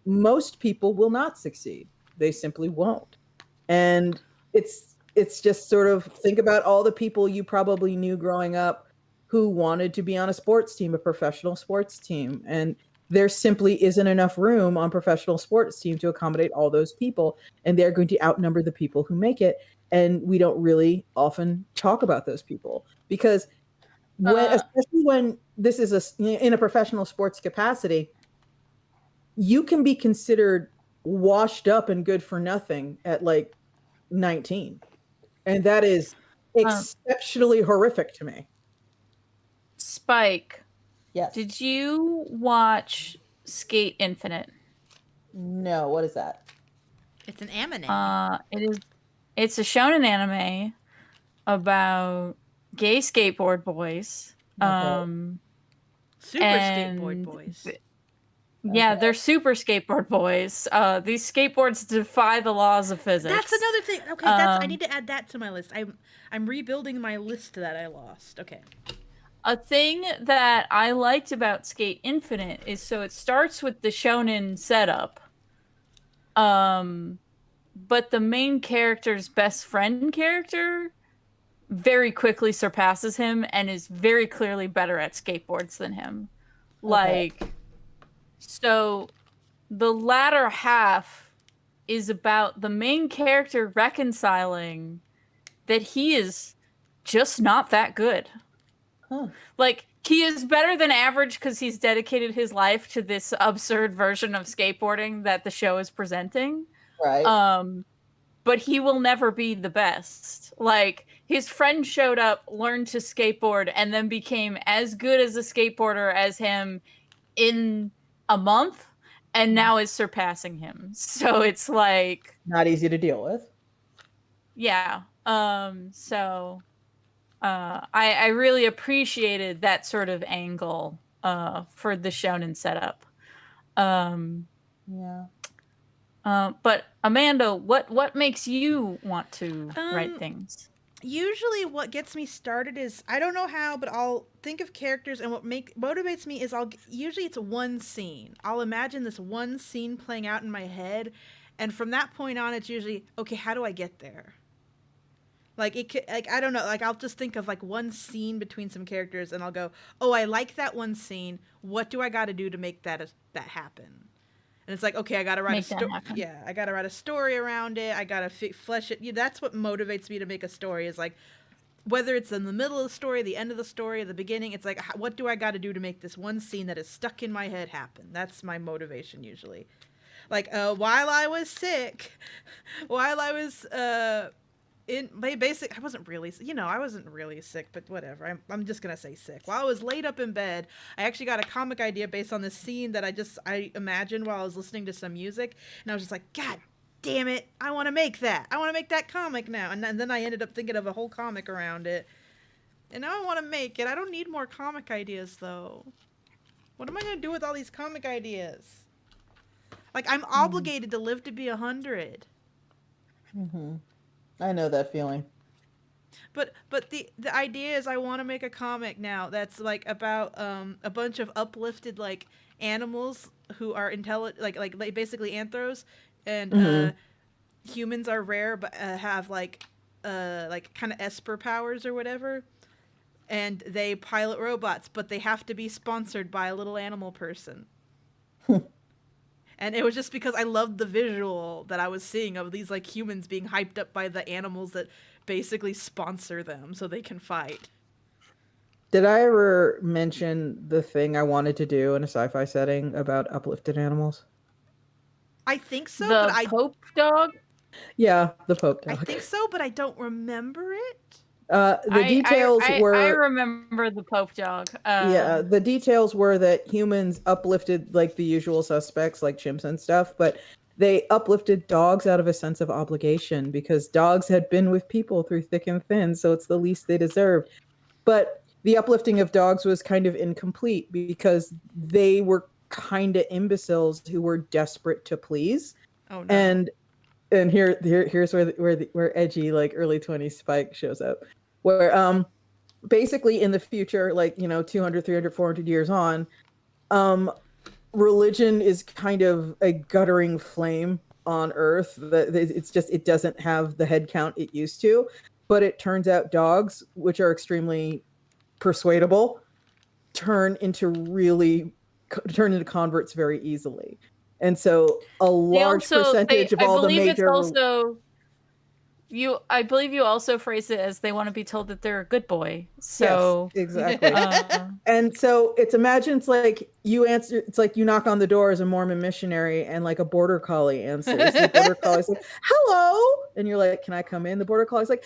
most people will not succeed. They simply won't. And it's just sort of, think about all the people you probably knew growing up who wanted to be on a sports team, a professional sports team. And there simply isn't enough room on professional sports team to accommodate all those people. And they're going to outnumber the people who make it. And we don't really often talk about those people, because especially when this is in a professional sports capacity, you can be considered washed up and good for nothing at like 19. And that is exceptionally horrific to me. Spike. Yes. Did you watch Skate Infinite? No, what is that? It's an anime. It's a shonen anime about gay skateboard boys. Super skateboard boys. Yeah, they're super skateboard boys. These skateboards defy the laws of physics. That's another thing. Okay, I need to add that to my list. I'm rebuilding my list that I lost. Okay. A thing that I liked about Skate Infinite is, so it starts with the shonen setup. But the main character's best friend character very quickly surpasses him and is very clearly better at skateboards than him. Like, so the latter half is about the main character reconciling that he is just not that good. Like, he is better than average because he's dedicated his life to this absurd version of skateboarding that the show is presenting. Right. But he will never be the best. Like, his friend showed up, learned to skateboard, and then became as good as a skateboarder as him in a month, and now is surpassing him. So it's like, not easy to deal with. Yeah. I really appreciated that sort of angle for the shonen setup. Yeah. But Amanda, what makes you want to write things? Usually what gets me started is, I don't know how, but I'll think of characters, and what motivates me is usually it's one scene. I'll imagine this one scene playing out in my head, and from that point on it's usually, okay, how do I get there? Like, it could, like, I don't know, like, I'll just think of like one scene between some characters, and I'll go, oh, I like that one scene. What do I got to do to make that happen? And it's like, okay, I got to write a story. Yeah, I got to write a story around it. I got to flesh it. Yeah, that's what motivates me to make a story, is like, whether it's in the middle of the story, the end of the story, the beginning, it's like, what do I got to do to make this one scene that is stuck in my head happen? That's my motivation usually. Like, while I was sick, while I was I wasn't really sick, but whatever. I'm just gonna say sick. While I was laid up in bed, I actually got a comic idea based on this scene that I imagined while I was listening to some music, and I was just like, God damn it, I want to make that. I want to make that comic now. And then I ended up thinking of a whole comic around it. And now I want to make it. I don't need more comic ideas, though. What am I going to do with all these comic ideas? Like, I'm obligated to live to be 100. I know that feeling. But the idea is I want to make a comic now that's like about a bunch of uplifted like animals who are intelligent, like basically anthros, and humans are rare but have like kind of Esper powers or whatever, and they pilot robots, but they have to be sponsored by a little animal person. And it was just because I loved the visual that I was seeing of these like humans being hyped up by the animals that basically sponsor them so they can fight. Did I ever mention the thing I wanted to do in a sci-fi setting about uplifted animals? I think so, The but Pope dog? Yeah, the Pope dog. I think so, but I don't remember it. The details were... I remember the Pope dog. Yeah, the details were that humans uplifted like the usual suspects, like chimps and stuff, but they uplifted dogs out of a sense of obligation because dogs had been with people through thick and thin, so it's the least they deserved. But the uplifting of dogs was kind of incomplete because they were kind of imbeciles who were desperate to please. Oh no. And here's where edgy like early 20s Spike shows up, where basically in the future, like 200, 300, 400 years on, religion is kind of a guttering flame on Earth. It doesn't have the head count it used to, but it turns out dogs, which are extremely persuadable, turn into converts very easily. And so a large percentage of all the major... I believe you also phrase it as they want to be told that they're a good boy. So yes, exactly. And so it's like you knock on the door as a Mormon missionary and like a border collie answers. The border collie's like, "Hello." And you're like, "Can I come in?" The border collie's like,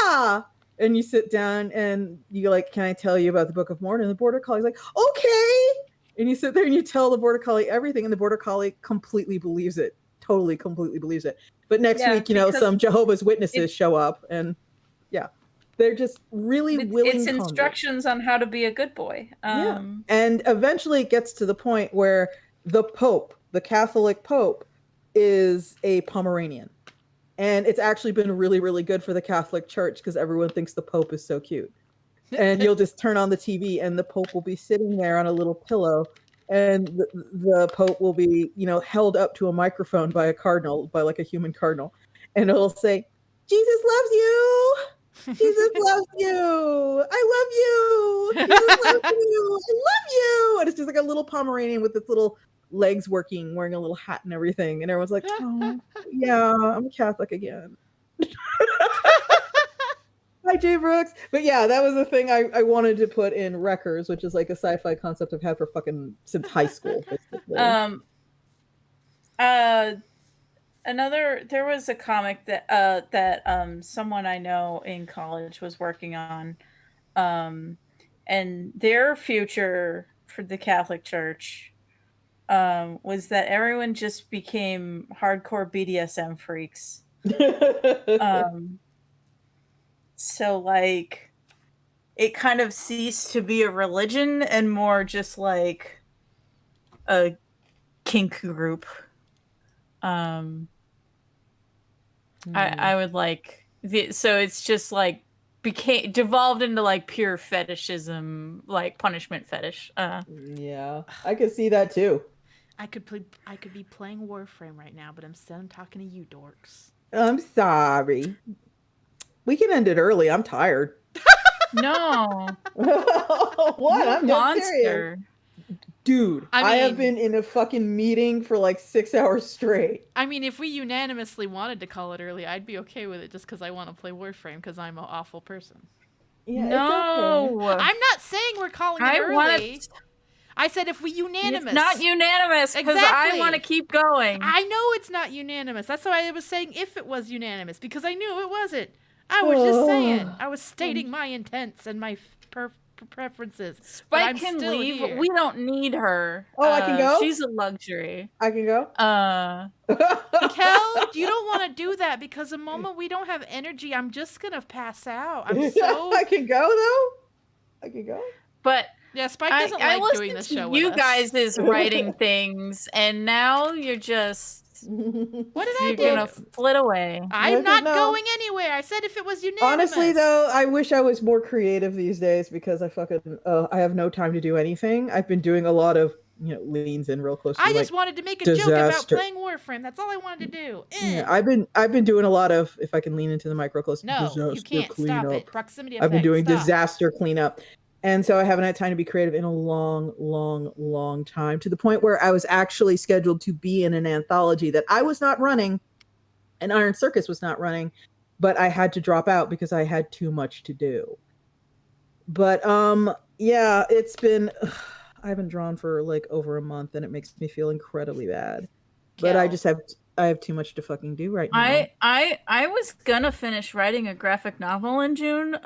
"Yeah." And you sit down and you're like, "Can I tell you about the Book of Mormon?" And the border collie's like, "Okay." And you sit there and you tell the border collie everything, and the border collie completely believes it. Totally, completely believes it. But next week, some Jehovah's Witnesses show up, and they're just really willing. It's instructions on how to be a good boy. And eventually it gets to the point where the Pope, the Catholic Pope, is a Pomeranian. And it's actually been really, really good for the Catholic Church because everyone thinks the Pope is so cute. And you'll just turn on the TV and the Pope will be sitting there on a little pillow, and the Pope will be, held up to a microphone by a cardinal, by like a human cardinal. And it'll say, "Jesus loves you. Jesus loves you. I love you. Jesus loves you. I love you." And it's just like a little Pomeranian with its little legs working, wearing a little hat and everything. And everyone's like, "Oh, yeah, I'm a Catholic again." Hi, Jay Brooks. But yeah, that was the thing I wanted to put in Wreckers, which is like a sci-fi concept I've had for since high school. Basically. There was a comic that someone I know in college was working on, and their future for the Catholic Church was that everyone just became hardcore BDSM freaks. So like it kind of ceased to be a religion and more just like a kink group. I would like so it's just like devolved into like pure fetishism, like punishment fetish. Yeah, I could see that too. I could be playing Warframe right now, but instead I'm talking to you dorks. I'm sorry. We can end it early. I'm tired. No. What? I'm monster. Serious. Dude, I have been in a fucking meeting for like 6 hours straight. I mean, if we unanimously wanted to call it early, I'd be okay with it just because I want to play Warframe because I'm an awful person. Yeah, no. Okay. I'm not saying we're calling it early. I said if we unanimous. It's not unanimous because I want to keep going. I know it's not unanimous. That's why I was saying if it was unanimous because I knew it wasn't. I was just saying. I was stating my intents and my preferences. Spike can leave. Here. We don't need her. Oh, I can go? She's a luxury. I can go? Kel, you don't want to do that because the moment we don't have energy, I'm just going to pass out. I'm so... I can go, though? I can go? But... Yeah, Spike doesn't like doing this show with us. You guys is writing things, and now you're just... What did I do? You're gonna flit away. I'm not going anywhere. I said if it was unanimous. Honestly, though, I wish I was more creative these days because I have no time to do anything. I've been doing a lot of, leans in real close to I just wanted to make a joke about playing Warframe. That's all I wanted to do. Yeah, I've been doing a lot of, if I can lean into the mic real close, no, you can't. Stop it. Proximity effect. I've been doing disaster cleanup. And so I haven't had time to be creative in a long, long, long time, to the point where I was actually scheduled to be in an anthology that I was not running, and Iron Circus was not running, but I had to drop out because I had too much to do. But yeah, it's been, I haven't drawn for like over a month, and it makes me feel incredibly bad. But I have too much to fucking do right now. I was gonna finish writing a graphic novel in June.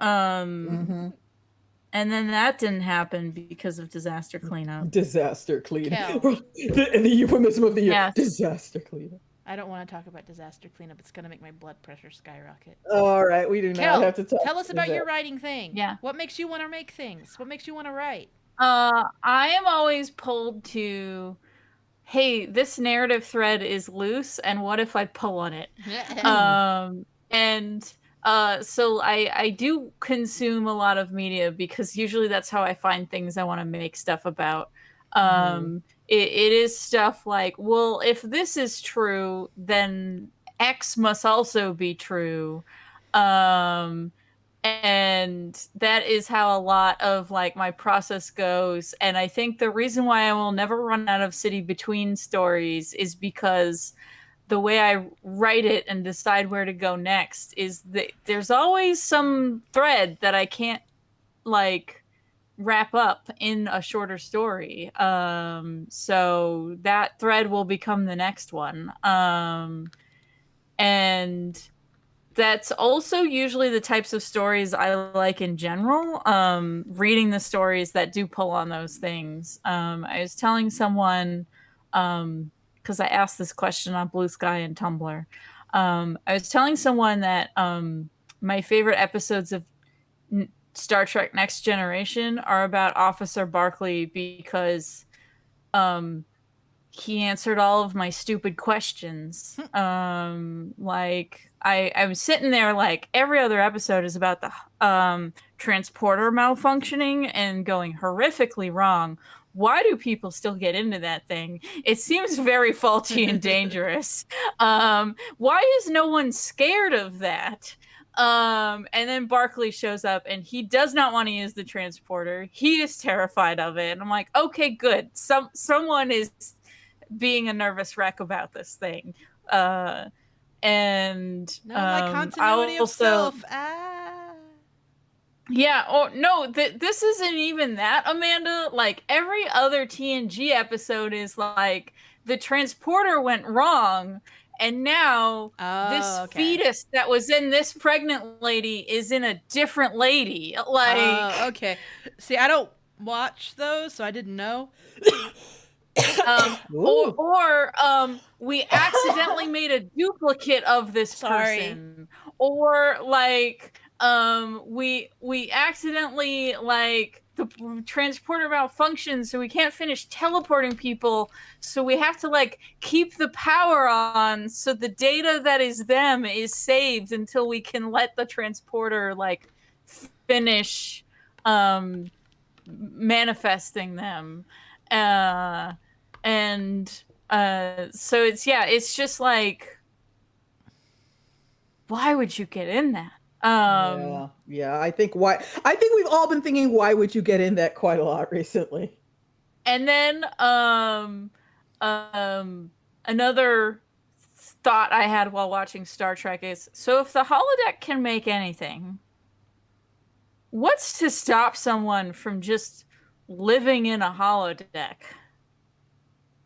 And then that didn't happen because of disaster cleanup. Disaster cleanup. And the euphemism of the year. Disaster cleanup. I don't want to talk about disaster cleanup. It's going to make my blood pressure skyrocket. All right. We do not have to talk. Tell us about your writing thing. Yeah. What makes you want to make things? What makes you want to write? I am always pulled to, hey, this narrative thread is loose, and what if I pull on it? So I do consume a lot of media because usually that's how I find things I want to make stuff about. It is stuff like, well, if this is true, then X must also be true. And that is how a lot of like my process goes. And I think the reason why I will never run out of City Between stories is because the way I write it and decide where to go next is that there's always some thread that I can't like wrap up in a shorter story. So that thread will become the next one. And that's also usually the types of stories I like in general. Reading the stories that do pull on those things. I was telling someone, because I asked this question on Blue Sky and Tumblr. I was telling someone that my favorite episodes of Star Trek Next Generation are about Officer Barclay because he answered all of my stupid questions. Like I was sitting there like every other episode is about the transporter malfunctioning and going horrifically wrong. Why do people still get into that thing? It seems very faulty and dangerous. Why is no one scared of that? And then Barclay shows up and he does not want to use the transporter. He is terrified of it. And I'm like, okay, good. Someone is being a nervous wreck about this thing. And like continuity of self. Yeah, oh no, this isn't even that, Amanda. Like every other TNG episode is like the transporter went wrong and now this fetus that was in this pregnant lady is in a different lady. Like okay. See, I don't watch those, so I didn't know. Or we accidentally made a duplicate of this person. Or like we accidentally like the transporter malfunctions, so we can't finish teleporting people, so we have to like keep the power on so the data that is them is saved until we can let the transporter like finish manifesting them. So it's just like, why would you get in that? Yeah. I think we've all been thinking, why would you get in that quite a lot recently? And then another thought I had while watching Star Trek is, so if the holodeck can make anything, what's to stop someone from just living in a holodeck?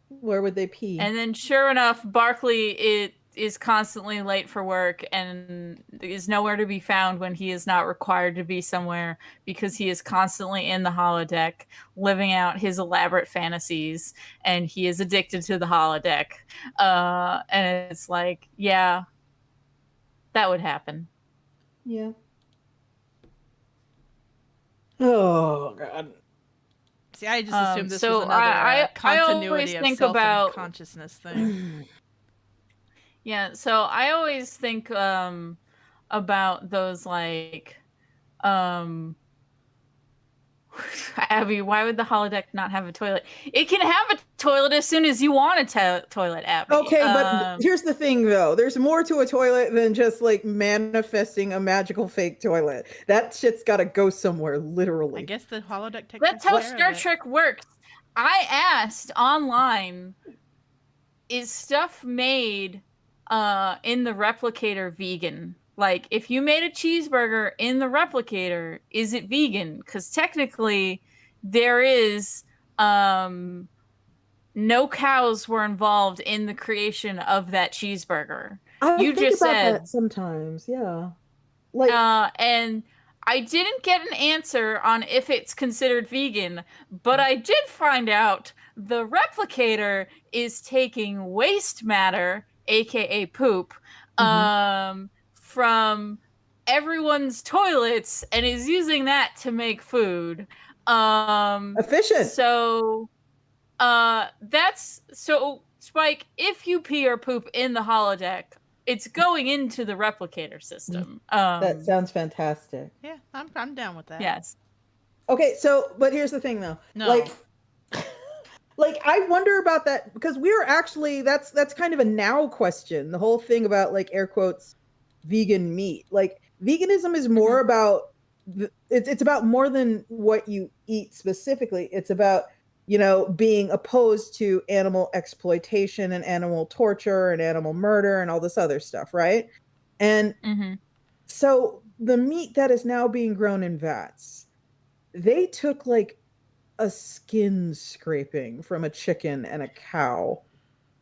Where would they pee? And then sure enough, Barclay is constantly late for work and is nowhere to be found when he is not required to be somewhere because he is constantly in the holodeck living out his elaborate fantasies, and he is addicted to the holodeck. And it's like, yeah, that would happen. Yeah. Oh God. See, I just assumed this so was another continuity I always of self-consciousness thing. Yeah, so I always think about those, like, Abby, why would the holodeck not have a toilet? It can have a toilet as soon as you want a toilet, Abby. Okay, but here's the thing, though. There's more to a toilet than just like manifesting a magical fake toilet. That shit's got to go somewhere, literally. I guess the holodeck takes That's how Star Trek works. I asked online, is stuff made in the replicator vegan? Like, if you made a cheeseburger in the replicator, is it vegan? Because technically, there is no cows were involved in the creation of that cheeseburger. You think just about said that sometimes, yeah. Like, and I didn't get an answer on if it's considered vegan, but I did find out the replicator is taking waste matter, aka poop, from everyone's toilets and is using that to make food. Efficient. So that's so Spike, if you pee or poop in the holodeck, it's going into the replicator system. That sounds fantastic. Yeah, I'm down with that. Yes. Okay, so but here's the thing, though. No. Like I wonder about that because we're actually that's kind of a now question. The whole thing about like air quotes vegan meat. Like veganism is more about it's about more than what you eat specifically. It's about, you know, being opposed to animal exploitation and animal torture and animal murder and all this other stuff, right? And so the meat that is now being grown in vats, they took like a skin scraping from a chicken and a cow,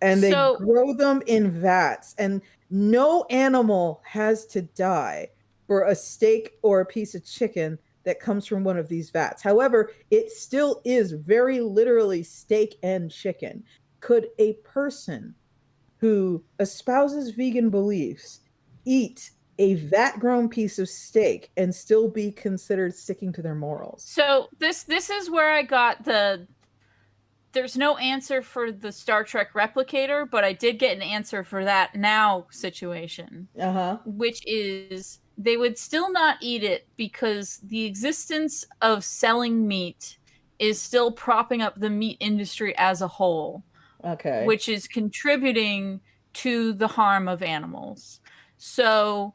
and they grow them in vats, and no animal has to die for a steak or a piece of chicken that comes from one of these vats. However, it still is very literally steak and chicken. Could a person who espouses vegan beliefs eat a vat-grown piece of steak and still be considered sticking to their morals? So this is where I got there's no answer for the Star Trek replicator, but I did get an answer for that now situation. Which is they would still not eat it because the existence of selling meat is still propping up the meat industry as a whole. Okay. Which is contributing to the harm of animals. So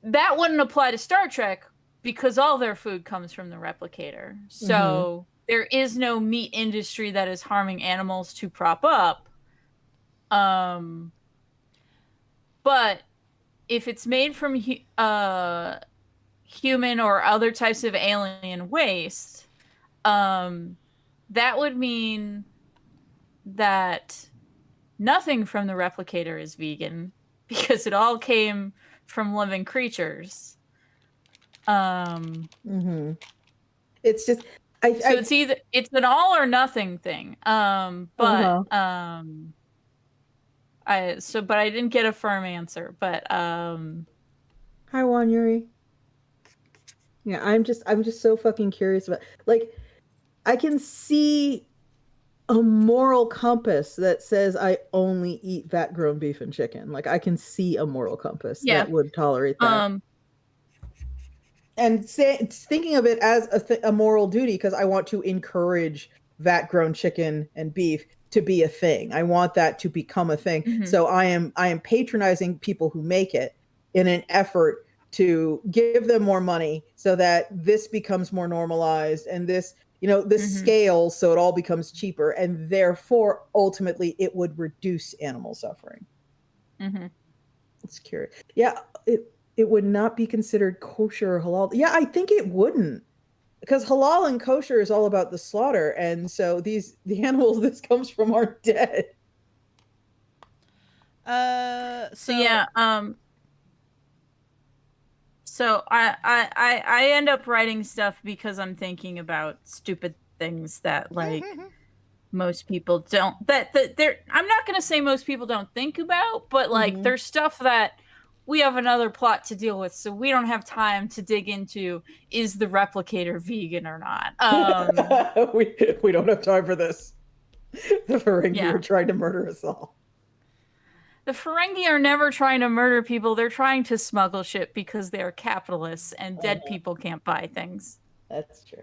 that wouldn't apply to Star Trek because all their food comes from the replicator. So there is no meat industry that is harming animals to prop up. But if it's made from human or other types of alien waste, that would mean that nothing from the replicator is vegan because it all came from living creatures. It's just it's either it's an all or nothing thing. But I didn't get a firm answer. But hi Juan Yuri. Yeah, I'm just so fucking curious about, like, I can see a moral compass that says I only eat vat-grown beef and chicken. Like I can see a moral compass that would tolerate that. And thinking of it as a moral duty because I want to encourage vat-grown chicken and beef to be a thing. I want that to become a thing. So I am patronizing people who make it in an effort to give them more money so that this becomes more normalized and this, you know, this scales so it all becomes cheaper, and therefore ultimately it would reduce animal suffering. It's curious. Yeah, it would not be considered kosher or halal. Yeah, I think it wouldn't, because halal and kosher is all about the slaughter, and so the animals this comes from are dead. So yeah, so I end up writing stuff because I'm thinking about stupid things that like most people don't that they're I'm not going to say most people don't think about, but like there's stuff that we have another plot to deal with, so we don't have time to dig into is the replicator vegan or not. We don't have time for this. The Ferengi Yeah. are trying to murder us all. The Ferengi are never trying to murder people. They're trying to smuggle shit because they are capitalists and dead people can't buy things. That's true.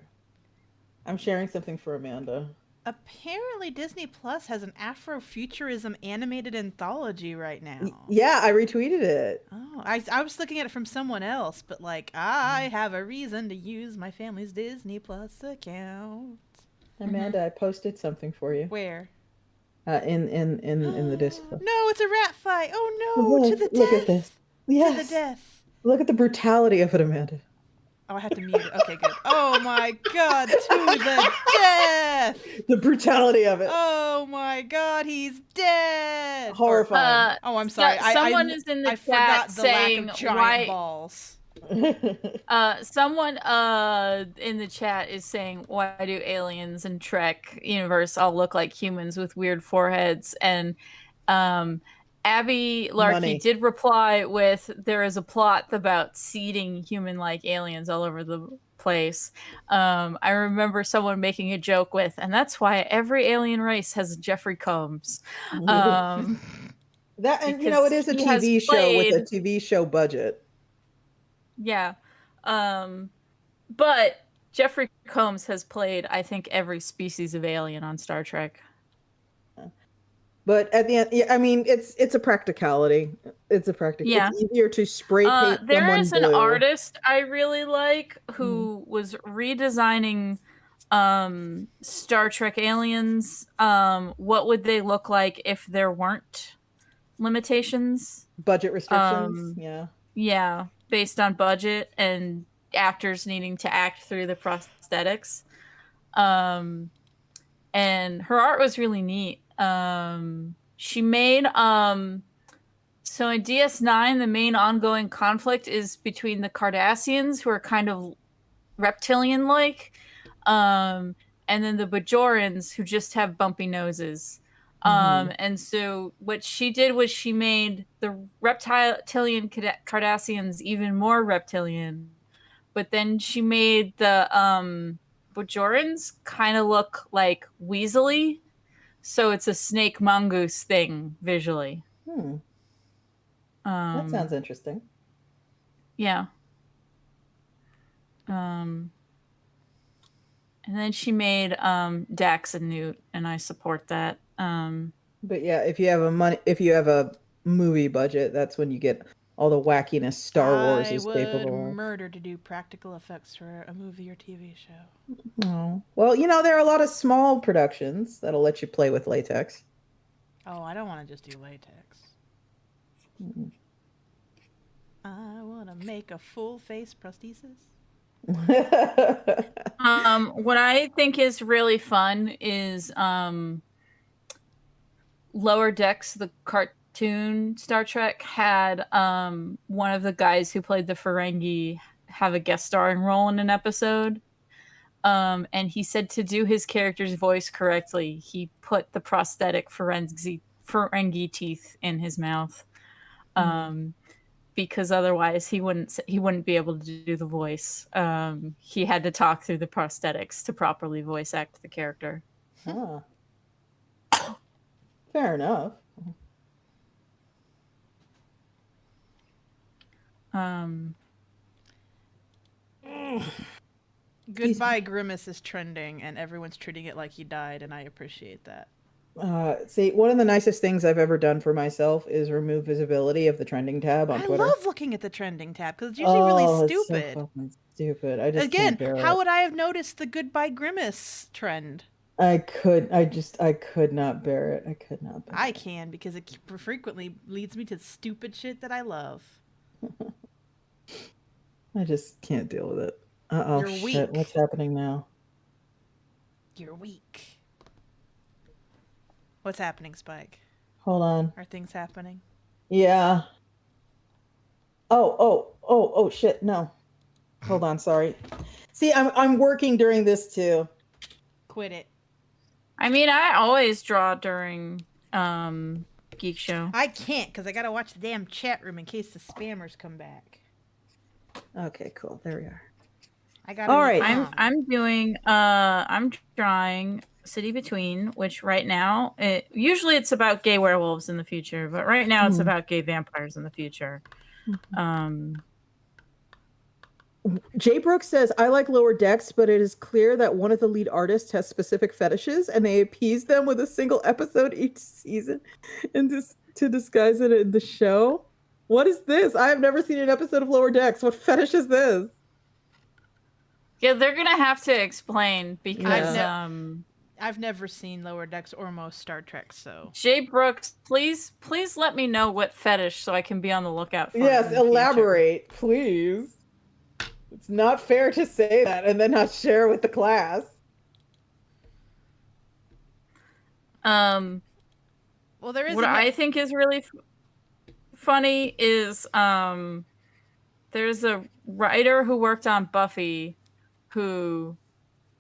I'm sharing something for Amanda. Apparently, Disney Plus has an Afrofuturism animated anthology right now. Yeah, I retweeted it. Oh, I was looking at it from someone else, but like, I have a reason to use my family's Disney Plus account. Amanda, I posted something for you. Where? In the Discord. No, it's a rat fight. Oh no, to the death. Look at this. Yes. To the death. Look at the brutality of it, Amanda. Oh, I have to mute it. Okay, good. Oh my god, to the death! The brutality of it. Oh my god, he's dead! Horrifying. Oh, I'm sorry. Someone is in the chat saying giant balls. Someone in the chat is saying, why do aliens in Trek universe all look like humans with weird foreheads? And Abby Larkey did reply with, there is a plot about seeding human-like aliens all over the place. I remember someone making a joke with, and that's why every alien race has Jeffrey Combs. That, and you know, it is a TV show with a TV show budget. Yeah. But Jeffrey Combs has played, I think, every species of alien on Star Trek. But at the end, yeah, I mean, it's a practicality. It's a practical. Yeah. It's easier to spray paint there is an blue. artist I really like who was redesigning Star Trek aliens. What would they look like if there weren't limitations? Budget restrictions. Yeah. Yeah, based on budget and actors needing to act through the prosthetics. And her art was really neat. She made so in DS9 the main ongoing conflict is between the Cardassians, who are kind of reptilian like, and then the Bajorans, who just have bumpy noses. And so what she did was she made the reptilian Cardassians even more reptilian, but then she made the Bajorans kind of look like weaselly. So it's a snake mongoose thing visually. That sounds interesting. Yeah. And then she made Dax and Newt, and I support that. But yeah, if you have a movie budget, that's when you get all the wackiness Star Wars is capable of. I would murder to do practical effects for a movie or TV show. Oh. Well, you know, there are a lot of small productions that'll let you play with latex. Oh, I don't want to just do latex. I want to make a full face prosthesis. What I think is really fun is Lower Decks, the cartoon Star Trek, had one of the guys who played the Ferengi have a guest starring role in an episode. And he said to do his character's voice correctly, he put the prosthetic Ferengi teeth in his mouth. Because otherwise he wouldn't be able to do the voice. He had to talk through the prosthetics to properly voice act the character. Huh. Fair enough. Goodbye Grimace is trending, and everyone's treating it like he died, and I appreciate that. See, one of the nicest things I've ever done for myself is remove visibility of the trending tab on Twitter. I love looking at the trending tab because it's usually really stupid. It's so fucking stupid. I just Again, can't bear how it. would I have noticed the Goodbye Grimace trend? I could not bear it. I could not bear it. I can, because it frequently leads me to stupid shit that I love. I just can't deal with it. Uh-oh, You're shit. weak. What's happening now? You're weak. What's happening, Spike? Hold on. Are things happening? Yeah. Oh, shit. No. Hold on, sorry. See, I'm working during this too. Quit it. I mean, I always draw during Geek Show. I can't because I gotta watch the damn chat room in case the spammers come back. Okay, cool. There we are. I gotta. All right. I'm drawing City Between, which right now usually it's about gay werewolves in the future, but right now it's about gay vampires in the future. Jay Brooks says, I like Lower Decks, but it is clear that one of the lead artists has specific fetishes and they appease them with a single episode each season and to disguise it in the show. What is this? I have never seen an episode of Lower Decks. What fetish is this? Yeah, they're gonna have to explain because I've never seen Lower Decks or most Star Trek, so Jay Brooks, please let me know what fetish so I can be on the lookout for. Yes, elaborate, please. It's not fair to say that and then not share with the class. Well, there is what I think is really funny is there's a writer who worked on Buffy who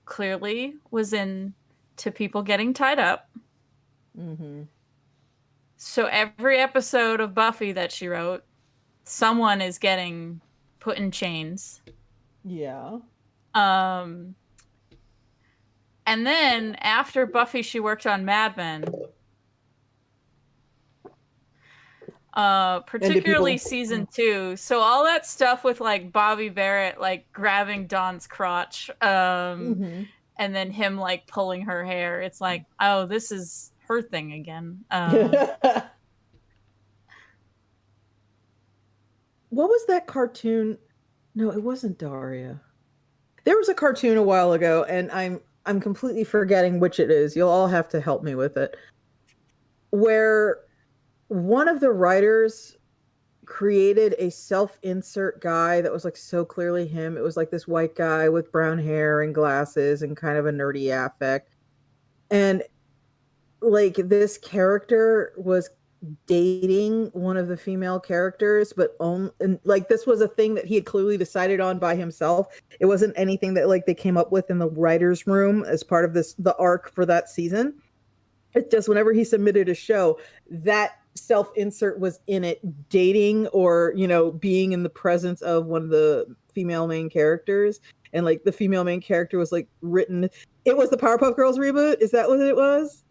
clearly was into people getting tied up. So every episode of Buffy that she wrote, someone is getting put in chains. Yeah. And then after Buffy, she worked on Mad Men. Particularly season 2. So all that stuff with like Bobby Barrett like grabbing Dawn's crotch, and then him like pulling her hair. It's like, oh, this is her thing again. What was that cartoon? No, it wasn't Daria. There was a cartoon a while ago, and I'm completely forgetting which it is. You'll all have to help me with it. Where one of the writers created a self-insert guy that was like so clearly him. It was like this white guy with brown hair and glasses and kind of a nerdy affect. And like this character was dating one of the female characters, but and like this was a thing that he had clearly decided on by himself. It wasn't anything that like they came up with in the writer's room as part of the arc for that season. It's just whenever he submitted a show, that self-insert was in it, dating or being in the presence of one of the female main characters. And like the female main character was like written, it was the Powerpuff Girls reboot. Is that what it was?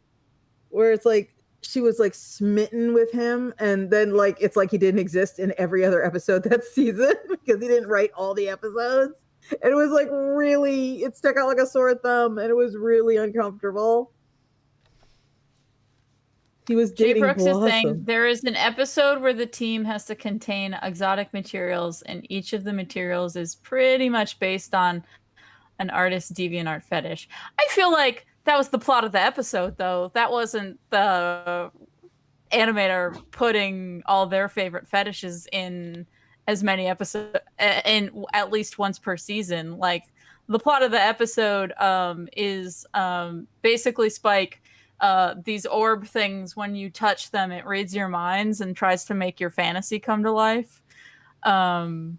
Where it's like she was like smitten with him, and then like it's like he didn't exist in every other episode that season because he didn't write all the episodes. And it was like really, it stuck out like a sore thumb, and it was really uncomfortable. He was dating Jay Brooks Blossom. is saying there is an episode where the team has to contain exotic materials, and each of the materials is pretty much based on an artist's DeviantArt fetish. I feel like that was the plot of the episode, though. That wasn't the animator putting all their favorite fetishes in as many episodes, in at least once per season. Like, the plot of the episode is basically Spike. These orb things, when you touch them, it reads your minds and tries to make your fantasy come to life. Oh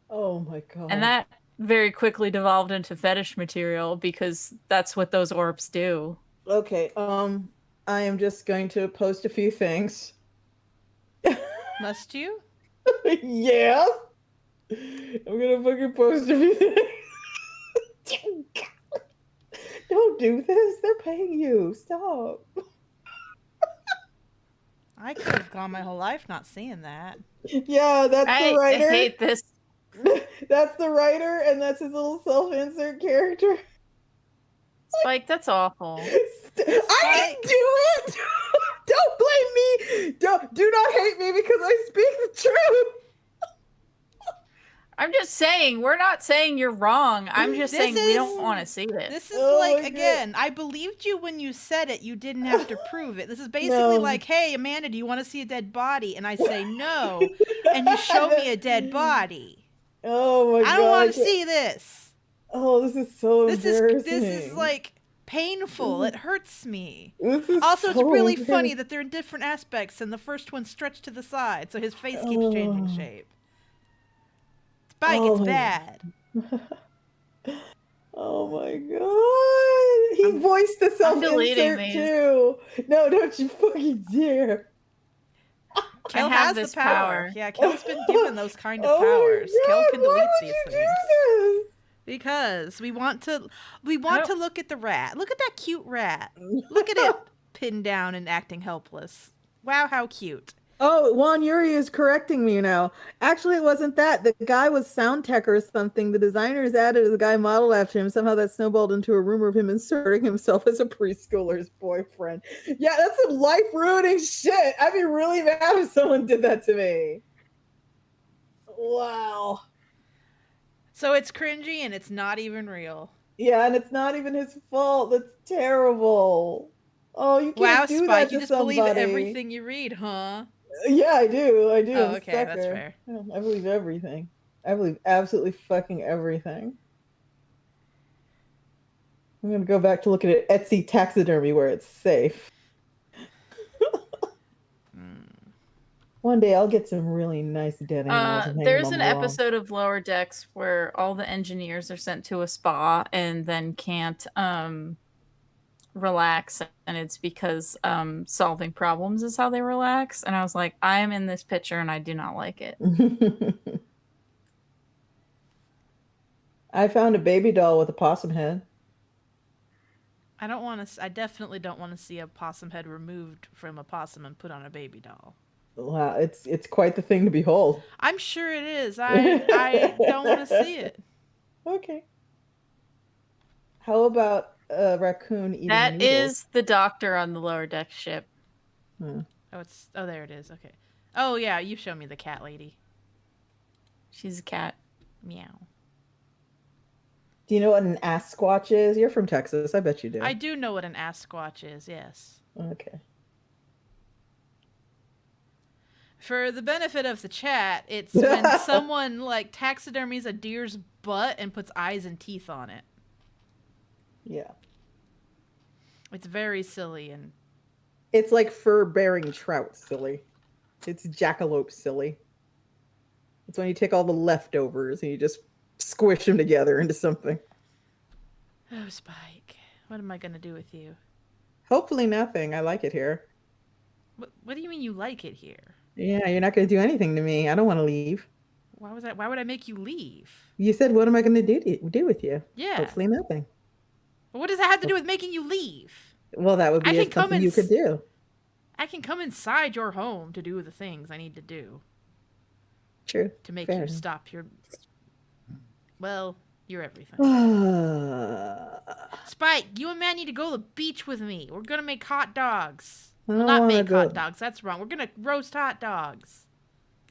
my god. And that very quickly devolved into fetish material because that's what those orbs do. Okay, I am just going to post a few things. Must you? Yeah. I'm gonna fucking post a few things. Don't do this. They're paying you. Stop. I could have gone my whole life not seeing that. Yeah, that's the writer. I hate this. That's the writer, and that's his little self-insert character. Spike, that's awful. I didn't do it. Don't blame me. Do not hate me because I speak the truth. I'm just saying, we're not saying you're wrong. I'm just saying we don't want to see this. This is again, I believed you when you said it. You didn't have to prove it. This is basically like, hey, Amanda, do you want to see a dead body? And I say no. And you show me a dead body. Oh my god. I don't want to see this. Oh, this is so embarrassing. This is like painful. It hurts me. This is Also, it's so really weird. funny that they're in different aspects, and the first one's stretched to the side, so his face keeps changing shape. Spike, it's bad. Oh my god. He voiced the self-insert too. No, don't you fucking dare. Kel has the power. Yeah, Kel's been given those kind of Oh my powers. Kel God, can delete why would these you things. do this? Because we want to look at the rat. Look at that cute rat. Look at it pinned down and acting helpless. Wow, how cute. Oh, Juan Yuri is correcting me now. Actually, it wasn't that. The guy was sound tech or something. The designers added a guy modeled after him. Somehow that snowballed into a rumor of him inserting himself as a preschooler's boyfriend. Yeah, that's some life-ruining shit. I'd be really mad if someone did that to me. Wow. So it's cringy and it's not even real. Yeah, and it's not even his fault. That's terrible. Oh, you can't do Spike, that you to just somebody. believe everything you read, huh? Yeah, I do. Oh, I'm okay, sucker. that's fair. Yeah, I believe everything. I believe absolutely fucking everything. I'm gonna go back to looking at Etsy taxidermy where it's safe. One day I'll get some really nice dead animals. And hang There's them an on the wall. episode of Lower Decks where all the engineers are sent to a spa and then can't relax, and it's because solving problems is how they relax. And I was like, I am in this picture and I do not like it. I found a baby doll with a possum head. I definitely don't want to see a possum head removed from a possum and put on a baby doll. Wow, it's quite the thing to behold. I'm sure it is. I don't want to see it. Okay. How about a raccoon eating That noodles? is the doctor on the Lower Deck ship. Oh, there it is. Okay. Oh yeah, you show me the cat lady. She's a cat. Meow. Do you know what an Asquatch is? You're from Texas. I bet you do. I do know what an Asquatch is, yes. Okay. For the benefit of the chat, it's when someone like taxidermies a deer's butt and puts eyes and teeth on it. Yeah. It's very silly and it's like fur-bearing trout silly. It's jackalope silly. It's when you take all the leftovers and you just squish them together into something. Oh, Spike. What am I going to do with you? Hopefully nothing. I like it here. What do you mean you like it here? Yeah, you're not going to do anything to me. I don't want to leave. Why would I make you leave? You said, what am I going to do with you? Yeah. Hopefully nothing. But what does that have to do with making you leave? Well, that would be something you could do. I can come inside your home to do the things I need to do. True. To make you stop your... Well, you're everything. Spike, you and man need to go to the beach with me. We're going to make hot dogs. Well, not make hot dogs. That's wrong. We're going to roast hot dogs.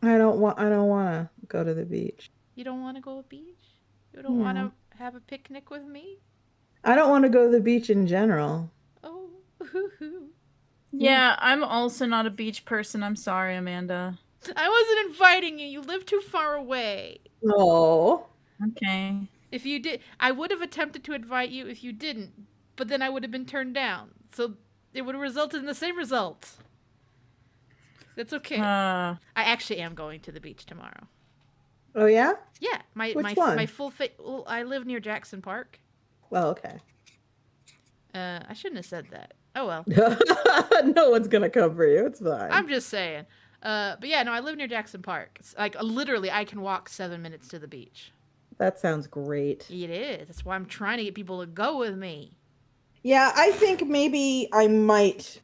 I don't want to go to the beach. You don't want to go to the beach? You don't want to have a picnic with me? I don't want to go to the beach in general. Oh. Yeah, I'm also not a beach person. I'm sorry, Amanda. I wasn't inviting you. You live too far away. Oh. Okay. If you did, I would have attempted to invite you if you didn't, but then I would have been turned down. So it would have resulted in the same result. That's okay. I actually am going to the beach tomorrow. Oh yeah? Yeah, my full well, I live near Jackson Park. Well, okay. I shouldn't have said that. Oh well. No one's gonna come for you. It's fine. I'm just saying. But yeah, no, I live near Jackson Park. It's like literally, I can walk 7 minutes to the beach. That sounds great. It is. That's why I'm trying to get people to go with me. Yeah, I think maybe I might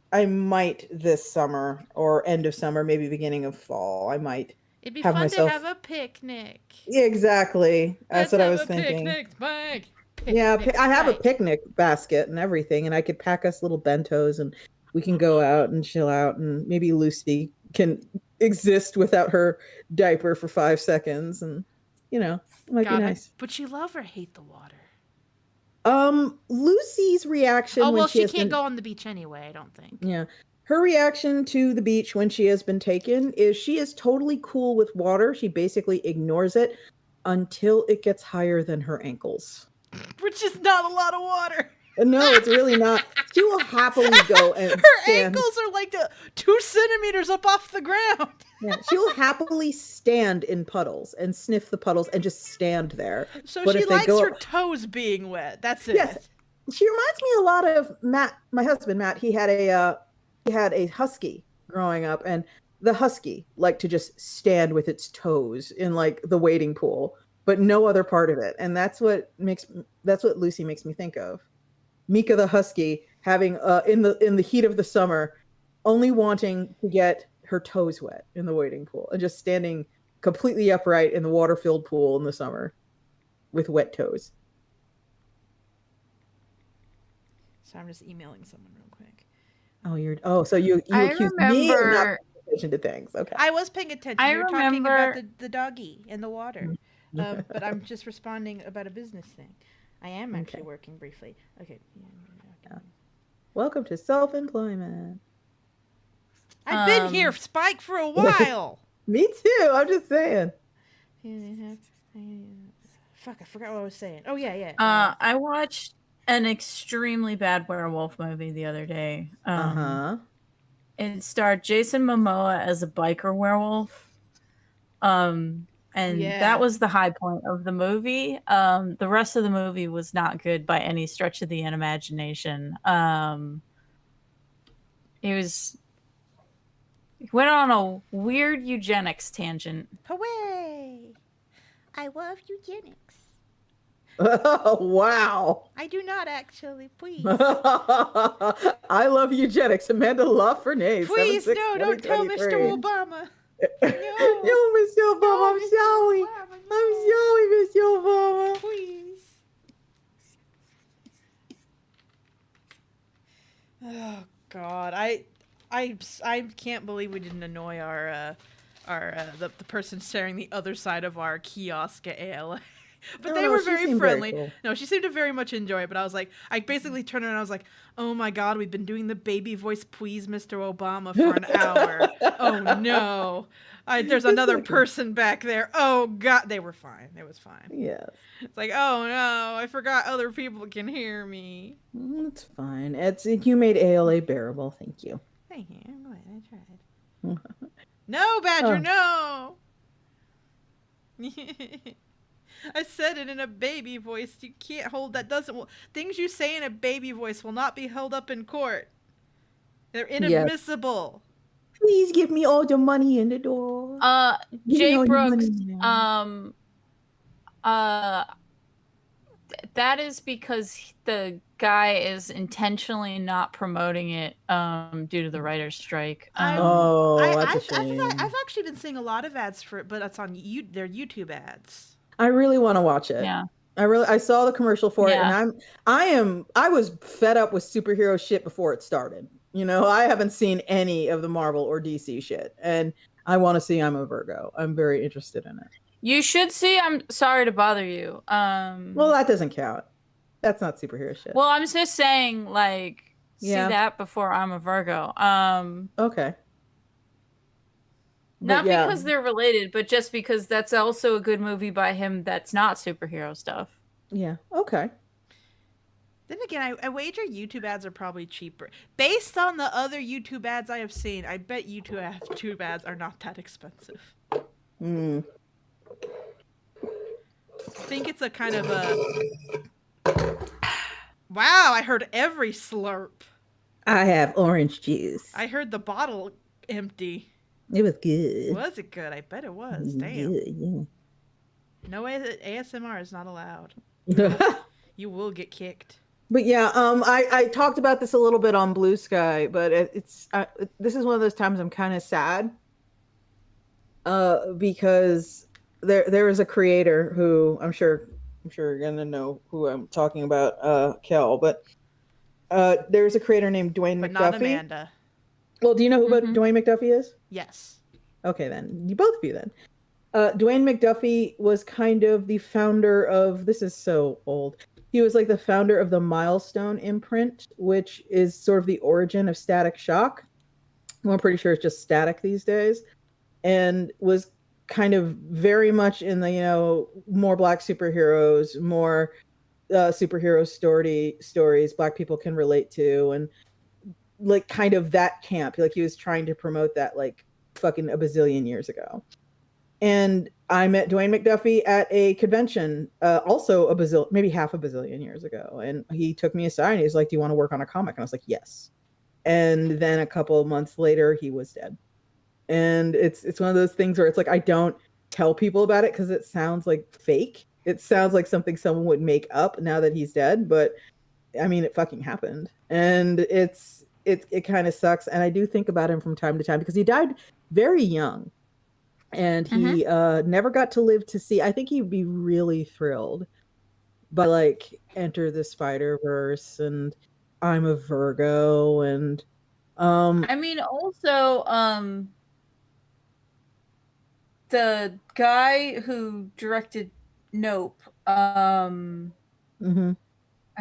this summer or end of summer, maybe beginning of fall. I might. It'd be fun to have a picnic. Yeah, exactly. That's what I was thinking. Picnic, Spike. Yeah, I have a picnic basket and everything, and I could pack us little bentos, and we can go out and chill out, and maybe Lucy can exist without her diaper for 5 seconds, and it might be nice. But you love or hate the water? Lucy's reaction. Oh, well, she can't go on the beach anyway, I don't think. Yeah. Her reaction to the beach when she has been taken is she is totally cool with water. She basically ignores it until it gets higher than her ankles. Which is not a lot of water. No, it's really not. She will happily go and her stand. ankles are like 2 centimeters up off the ground. Yeah, she will happily stand in puddles and sniff the puddles and just stand there. So but she if they likes go her up, toes being wet. That's it. yes, she reminds me a lot of Matt, my husband Matt. He had a husky growing up, and the husky liked to just stand with its toes in like the wading pool, but no other part of it. And that's what Lucy makes me think of. Mika the husky having in the heat of the summer, only wanting to get her toes wet in the wading pool and just standing completely upright in the water-filled pool in the summer with wet toes. So I'm just emailing someone real quick. So you accuse me of not paying attention to things. Okay. I was paying attention. You were talking about the doggy in the water. But I'm just responding about a business thing. I am actually working briefly. Okay. Welcome to self-employment. I've been here, Spike, for a while. Me too. I'm just saying. Fuck, I forgot what I was saying. Oh, yeah. I watched an extremely bad werewolf movie the other day. It starred Jason Momoa as a biker werewolf. And that was the high point of the movie. The rest of the movie was not good by any stretch of the imagination. It went on a weird eugenics tangent. Hooray! I love eugenics. Oh, wow. I do not actually, please. I love eugenics. Amanda Lafreniere. Please, no, don't tell Mr. Obama. No, Mr. Obama, I'm sorry. I'm sorry, Mr. Obama. Please. Oh God, I can't believe we didn't annoy the person staring the other side of our kiosk at ALA. But they were very friendly. Very cool. No, she seemed to very much enjoy it. But I was like, I basically turned around and I was like, oh my God, we've been doing the baby voice, please, Mr. Obama, for an hour. Oh no. There's another person back there. Oh God. They were fine. It was fine. Yes. It's like, oh no, I forgot other people can hear me. It's fine. You made ALA bearable. Thank you. Thank you. I'm glad I tried. No, Badger, no. I said it in a baby voice. You can't hold that. Things you say in a baby voice will not be held up in court. They're inadmissible. Yes. Please give me all the money in the door. Jay Brooks. That is because the guy is intentionally not promoting it due to the writer's strike. That's a shame. I've actually been seeing a lot of ads for it, but it's on their YouTube ads. I really want to watch it. Yeah. I saw the commercial for it, and I was fed up with superhero shit before it started. You know, I haven't seen any of the Marvel or DC shit, and I want to see I'm a Virgo. I'm very interested in it. You should see I'm Sorry to Bother You. Well, that doesn't count. That's not superhero shit. Well, I'm just saying, like, see that before I'm a Virgo. Okay. Not because they're related, but just because that's also a good movie by him that's not superhero stuff. Yeah. Okay. Then again, I wager YouTube ads are probably cheaper. Based on the other YouTube ads I have seen, I bet YouTube ads are not that expensive. Hmm. I think it's a kind of a... Wow, I heard every slurp. I have orange juice. I heard the bottle empty. It was good. Was it good? I bet it was. Damn. Good, yeah. No ASMR is not allowed. You will get kicked. But yeah, I talked about this a little bit on Blue Sky, but this is one of those times I'm kind of sad. Because there is a creator who I'm sure you're gonna know who I'm talking about, Kel, but there's a creator named Dwayne but McDuffie. Not Amanda. Well, do you know who Dwayne McDuffie is? Yes. Okay, then both of you then. Dwayne McDuffie was kind of the founder of, this is so old. He was like the founder of the Milestone imprint, which is sort of the origin of Static Shock. Well, I'm pretty sure it's just Static these days, and was kind of very much in the, more Black superheroes, more superhero stories Black people can relate to, and like kind of that camp. Like he was trying to promote that like fucking a bazillion years ago. And I met Dwayne McDuffie at a convention, also maybe half a bazillion years ago. And he took me aside and he's like, "Do you want to work on a comic?" And I was like, "Yes." And then a couple of months later, he was dead. And it's one of those things where it's like I don't tell people about it because it sounds like fake. It sounds like something someone would make up now that he's dead, but I mean, it fucking happened, and it kind of sucks. And I do think about him from time to time because he died very young, and he never got to live to see. I think he'd be really thrilled by like Enter the Spider-Verse and I'm a Virgo, and I mean, also, the guy who directed Nope, I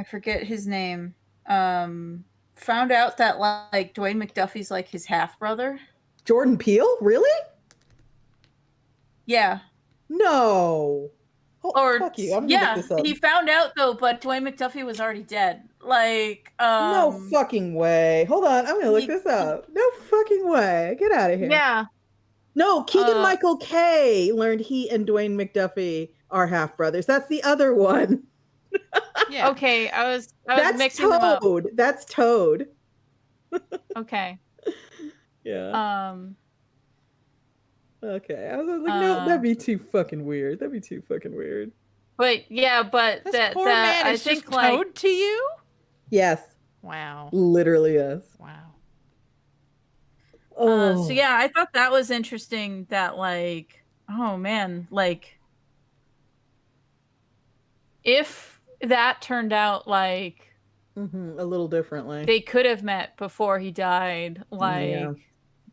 forget his name, found out that like Dwayne McDuffie's like his half brother. Jordan Peele, really? Yeah. No. Oh, Or fuck you. I'm gonna look this up. He found out though, but Dwayne McDuffie was already dead. Like, no fucking way. Hold on, I'm gonna look this up. No fucking way. Get out of here. Yeah. No, Keegan Michael Kay learned he and Dwayne McDuffie are half brothers. That's the other one. Yeah. Okay, I was That's mixing them up. That's Toad. Okay. Yeah. Okay. I was like, no, that'd be too fucking weird. That'd be too fucking weird. But yeah, but this poor man is just Toad to you? Yes. Wow. Literally yes. Wow. So yeah, I thought that was interesting that like, oh man, like if that turned out like a little differently, they could have met before he died. Like,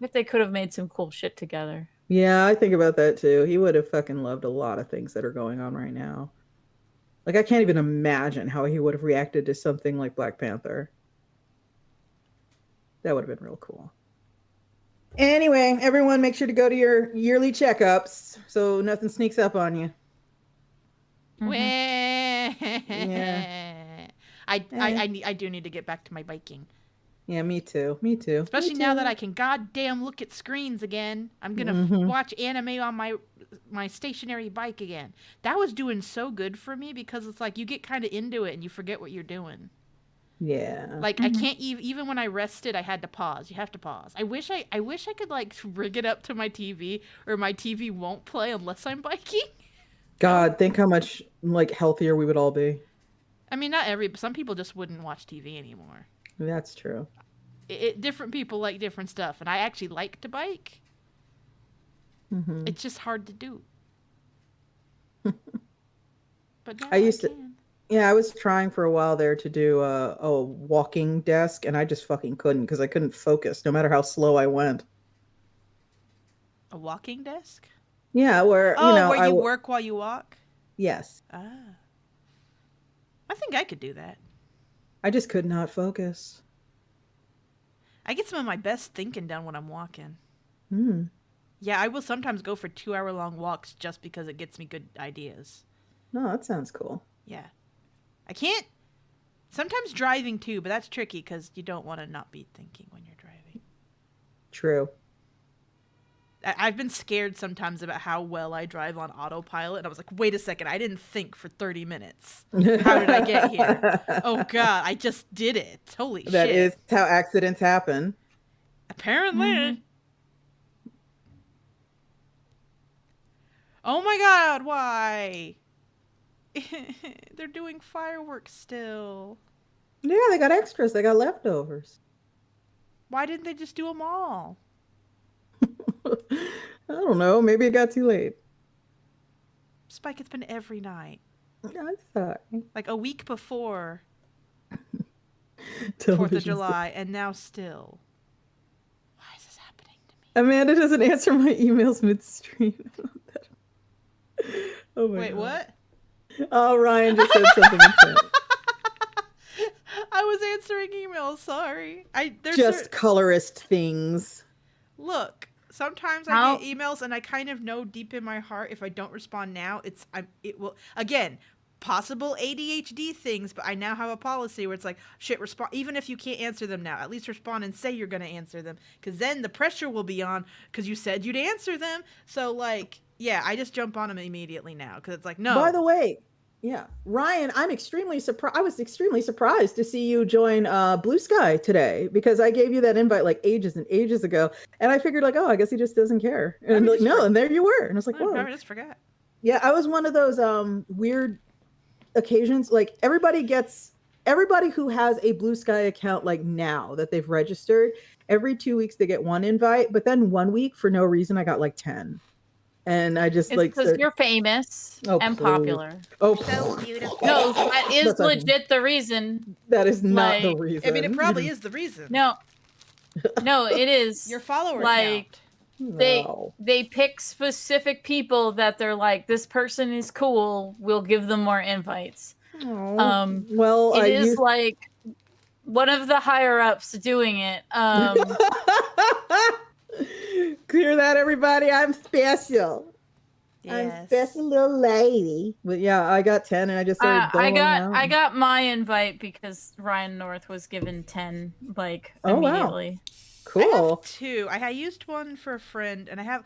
if they could have made some cool shit together. Yeah, I think about that too. He would have fucking loved a lot of things that are going on right now. Like I can't even imagine how he would have reacted to something like Black Panther. That would have been real cool. Anyway, everyone make sure to go to your yearly checkups so nothing sneaks up on you. Yeah. I do need to get back to my biking. Yeah, me too. Me too. Especially now that I can goddamn look at screens again. I'm gonna watch anime on my stationary bike again. That was doing so good for me because it's like you get kind of into it and you forget what you're doing. Yeah. Like I can't even when I rested, I had to pause. You have to pause. I wish I could like rig it up to my TV, or my TV won't play unless I'm biking. God, think how much like healthier we would all be. I mean, some people just wouldn't watch TV anymore. That's true. Different people like different stuff, and I actually like to bike. It's just hard to do. But now I used to. Yeah, I was trying for a while there to do a walking desk, and I just fucking couldn't because I couldn't focus no matter how slow I went. A walking desk? Yeah, where where you work while you walk? Yes. Ah. I think I could do that. I just could not focus. I get some of my best thinking done when I'm walking. Hmm. Yeah, I will sometimes go for 2-hour-long walks just because it gets me good ideas. No, that sounds cool. Yeah. I can't. Sometimes driving too, but that's tricky because you don't want to not be thinking when you're driving. True. I've been scared sometimes about how well I drive on autopilot. And I was like, wait a second, I didn't think for 30 minutes. How did I get here? Oh, God, I just did it. Holy shit. That is how accidents happen. Apparently. Oh, my God, why? They're doing fireworks still. Yeah, they got extras. They got leftovers. Why didn't they just do them all? I don't know. Maybe it got too late. Spike, it's been every night. I'm sorry. Like a week before 4th of July, and now still. Why is this happening to me? Amanda doesn't answer my emails midstream. Oh my Wait, God. what? Oh, Ryan just said something. I was answering emails. Sorry. Just colorist things. Look, sometimes I get emails and I kind of know deep in my heart if I don't respond now, it will again. possible ADHD things, but I now have a policy where it's like, shit, respond. Even if you can't answer them now, at least respond and say you're going to answer them. Because then the pressure will be on because you said you'd answer them. So, like, yeah, I just jump on them immediately now because it's like, no. By the way, yeah, Ryan, I'm extremely surprised. I was extremely surprised to see you join Blue Sky today because I gave you that invite like ages and ages ago, and I figured like, oh, I guess he just doesn't care. And like, no, and there you were, and I was like, whoa. I just forgot. Yeah, I was one of those weird occasions. Like everybody who has a Blue Sky account like now that they've registered, every 2 weeks they get one invite, but then 1 week for no reason I got like 10. And I just it's because you're famous and popular. Oh, so beautiful. No, that is legit the reason. That is not the reason. I mean, it probably is the reason. No, it is. Your follower like count. they pick specific people that they're like, this person is cool. We'll give them more invites. Well, it is like one of the higher ups doing it. Clear that, everybody. I'm special. Yes. I'm special little lady. But yeah, I got 10 and I just started I got my invite because Ryan North was given 10 like immediately. Wow. Cool. I have 2. I used one for a friend and I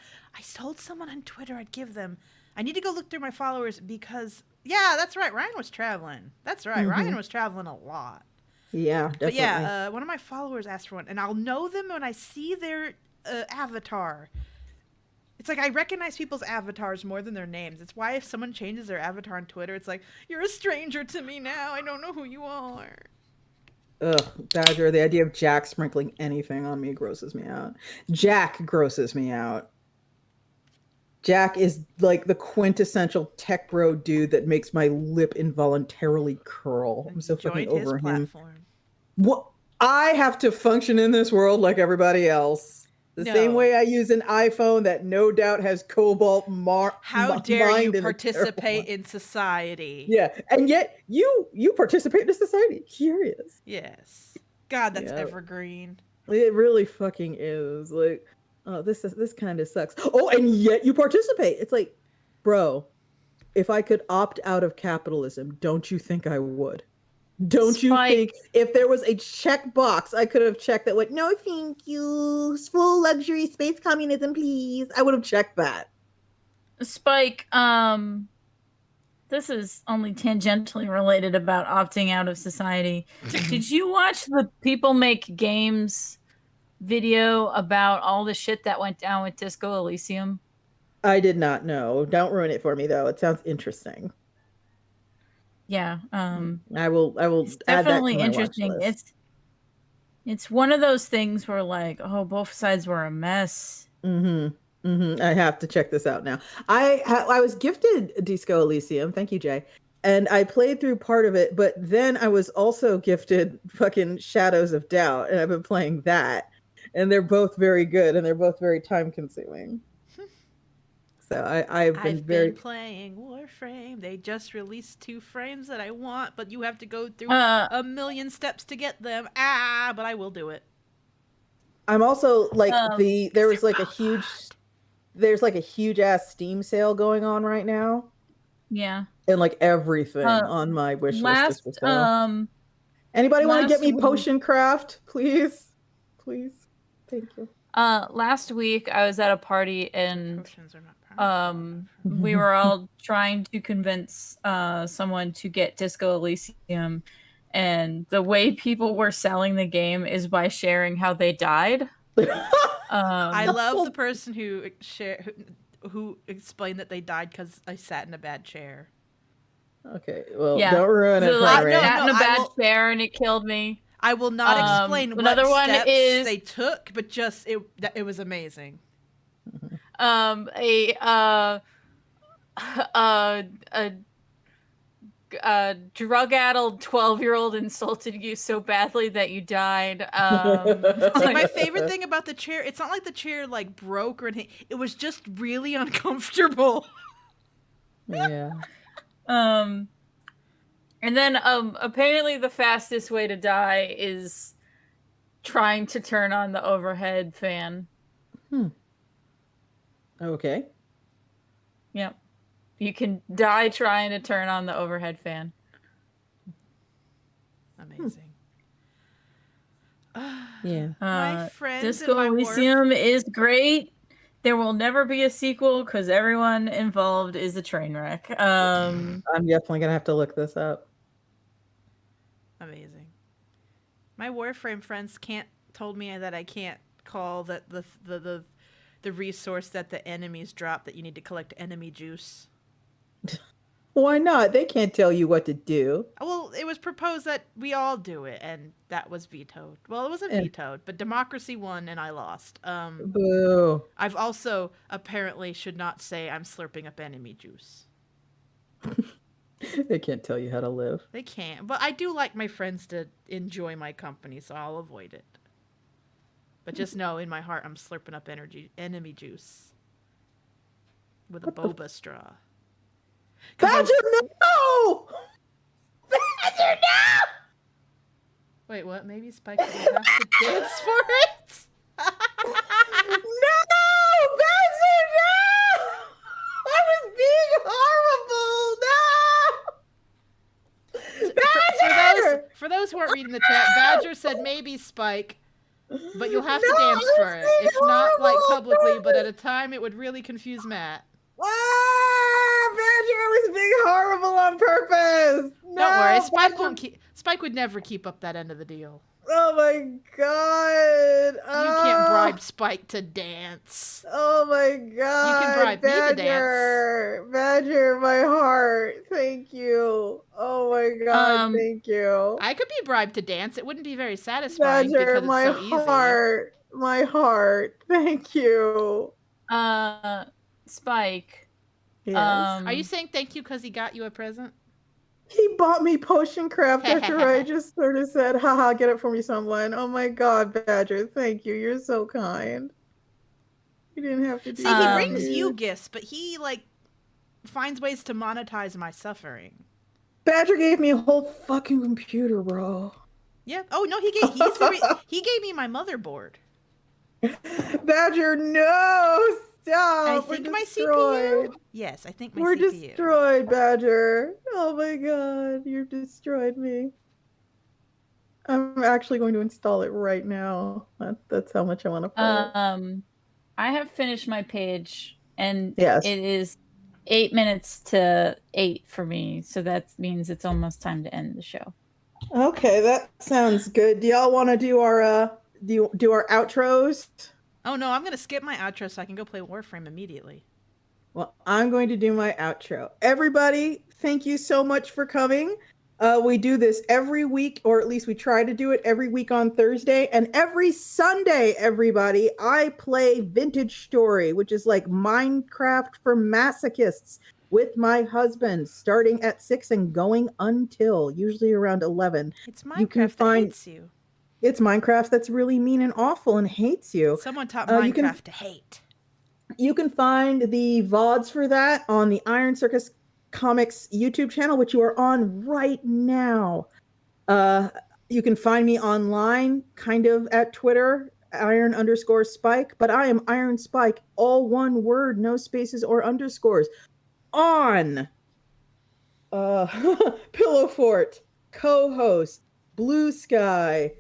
told someone on Twitter I'd give them. I need to go look through my followers because yeah, that's right. Ryan was traveling. That's right. Mm-hmm. Ryan was traveling a lot. Yeah, definitely. But yeah, one of my followers asked for one and I'll know them when I see their avatar. It's like I recognize people's avatars more than their names. It's why if someone changes their avatar on Twitter, it's like, you're a stranger to me now. I don't know who you are. Ugh, Badger, the idea of Jack sprinkling anything on me grosses me out. Jack grosses me out. Jack is like the quintessential tech bro dude that makes my lip involuntarily curl. I'm so fucking over him. What? I have to function in this world like everybody else. The same way I use an iPhone that no doubt has cobalt How dare you participate in society? Yeah, and yet you participate in society. Curious. Yes. God, that's evergreen. It really fucking is. Like, oh, this kind of sucks. Oh, and yet you participate. It's like, bro, if I could opt out of capitalism, don't you think I would? Don't you think if there was a check box I could have checked that like, no, thank you, full luxury space communism, please. I would have checked that. Spike, this is only tangentially related about opting out of society. Did you watch the People Make Games video about all the shit that went down with Disco Elysium? I did not know. Don't ruin it for me though. It sounds interesting. Yeah, I will it's add definitely that to my interesting. watch list. It's one of those things where like, oh, both sides were a mess. I have to check this out now. I was gifted Disco Elysium. Thank you, Jay. And I played through part of it, but then I was also gifted fucking Shadows of Doubt, and I've been playing that. And they're both very good, and they're both very time consuming. So I've been playing Warframe. They just released 2 frames that I want, but you have to go through a million steps to get them. But I will do it. I'm also like there's like a huge ass Steam sale going on right now. Yeah. And like everything on my wish list is for sale. Anybody want to get me Potion Craft, please? Please. Thank you. Last week I was at a party and we were all trying to convince someone to get Disco Elysium, and the way people were selling the game is by sharing how they died. I love the person who explained that they died because I sat in a bad chair. Okay, well, don't ruin it for me. I sat in a bad chair and it killed me. I will not explain what steps they took, but just it was amazing. A drug-addled 12-year-old insulted you so badly that you died. See, my favorite thing about the chair, it's not like the chair like broke or anything. It was just really uncomfortable. Yeah. And then apparently the fastest way to die is trying to turn on the overhead fan. Okay. Yep. You can die trying to turn on the overhead fan. Amazing. Yeah. My friends Disco and my Elysium is great. There will never be a sequel because everyone involved is a train wreck. I'm definitely gonna have to look this up. Amazing. My Warframe friends told me that I can't call the resource that the enemies drop, that you need to collect enemy juice. Why not? They can't tell you what to do. Well, it was proposed that we all do it, and that was vetoed. Well, it wasn't vetoed, but democracy won and I lost. Boo. I've also apparently should not say I'm slurping up enemy juice. They can't tell you how to live. They can't, but I do like my friends to enjoy my company, so I'll avoid it. But just know, in my heart, I'm slurping up enemy juice with a boba straw. Badger, no! Badger, no! Wait, what? Maybe Spike will have to dance for it? No! Badger, no! I was being horrible! No! Badger! For those who aren't reading the chat, Badger said maybe Spike, but you'll have to dance for it. If not, like, publicly, but at a time it would really confuse Matt. Ah, Badger, I was being horrible on purpose. No, Don't worry, Spike would never keep up that end of the deal. Oh my god! You can't bribe Spike to dance. Oh my god! You can bribe me to dance. Badger, my heart. Thank you. Oh my god, thank you. I could be bribed to dance. It wouldn't be very satisfying Badger, because it's my so easy. heart. My heart. Thank you. Spike. Yes. Are you saying thank you because he got you a present? He bought me potion craft after I just sort of said, haha, get it for me, someone. Oh my god, Badger, thank you. You're so kind. You didn't have to do that. See, he brings you gifts, but he, like, finds ways to monetize my suffering. Badger gave me a whole fucking computer, bro. Yeah. Oh, no, he gave me my motherboard. Badger, no! Stop! I think my CPU? Yes, I think my CPU. We're destroyed, Badger. Oh my god, you've destroyed me. I'm actually going to install it right now. That's how much I want to play. I have finished my page, and yes. It is 8 minutes to 8 for me, so that means it's almost time to end the show. Okay, that sounds good. Do y'all want to do our do our outros? Oh no, I'm going to skip my outro so I can go play Warframe immediately. Well, I'm going to do my outro. Everybody, thank you so much for coming. We do this every week, or at least we try to do it every week on Thursday. And every Sunday, everybody, I play Vintage Story, which is like Minecraft for masochists, with my husband, starting at 6 and going until usually around 11. It's Minecraft that hates you. It's Minecraft that's really mean and awful and hates you. Someone taught Minecraft to hate. You can find the VODs for that on the Iron Circus Comics YouTube channel, which you are on right now. You can find me online, kind of at Twitter, Iron_Spike, but I am Iron Spike, all one word, no spaces or underscores. On Pillow Fort, co-host, Blue Sky,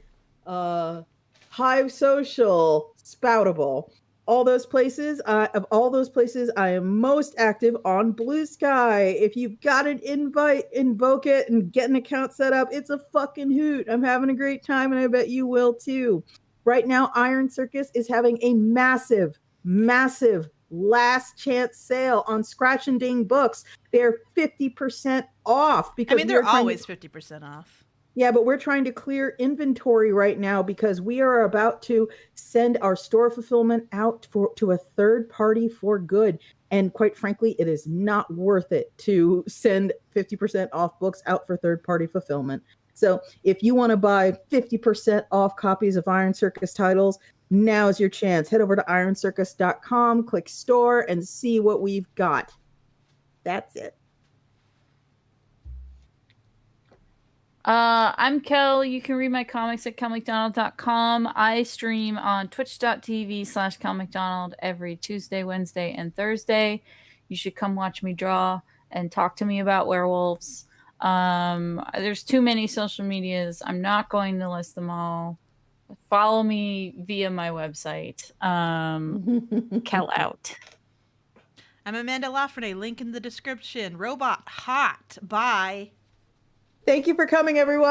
Hive Social, Spoutable. All those places, of all those places, I am most active on Blue Sky. If you've got an invite, invoke it and get an account set up. It's a fucking hoot. I'm having a great time, and I bet you will too. Right now, Iron Circus is having a massive, massive last chance sale on Scratch and Ding books. They're 50% off because they're always 50% off. Yeah, but we're trying to clear inventory right now because we are about to send our store fulfillment out to a third party for good. And quite frankly, it is not worth it to send 50% off books out for third party fulfillment. So if you want to buy 50% off copies of Iron Circus titles, now's your chance. Head over to ironcircus.com, click store, and see what we've got. That's it. I'm Kel. You can read my comics at kelmcdonald.com. I stream on twitch.tv/kelmcdonald every Tuesday, Wednesday, and Thursday. You should come watch me draw and talk to me about werewolves. There's too many social medias. I'm not going to list them all. Follow me via my website. Kel out. I'm Amanda Lafrene. Link in the description. Robot hot. Bye. Thank you for coming, everyone.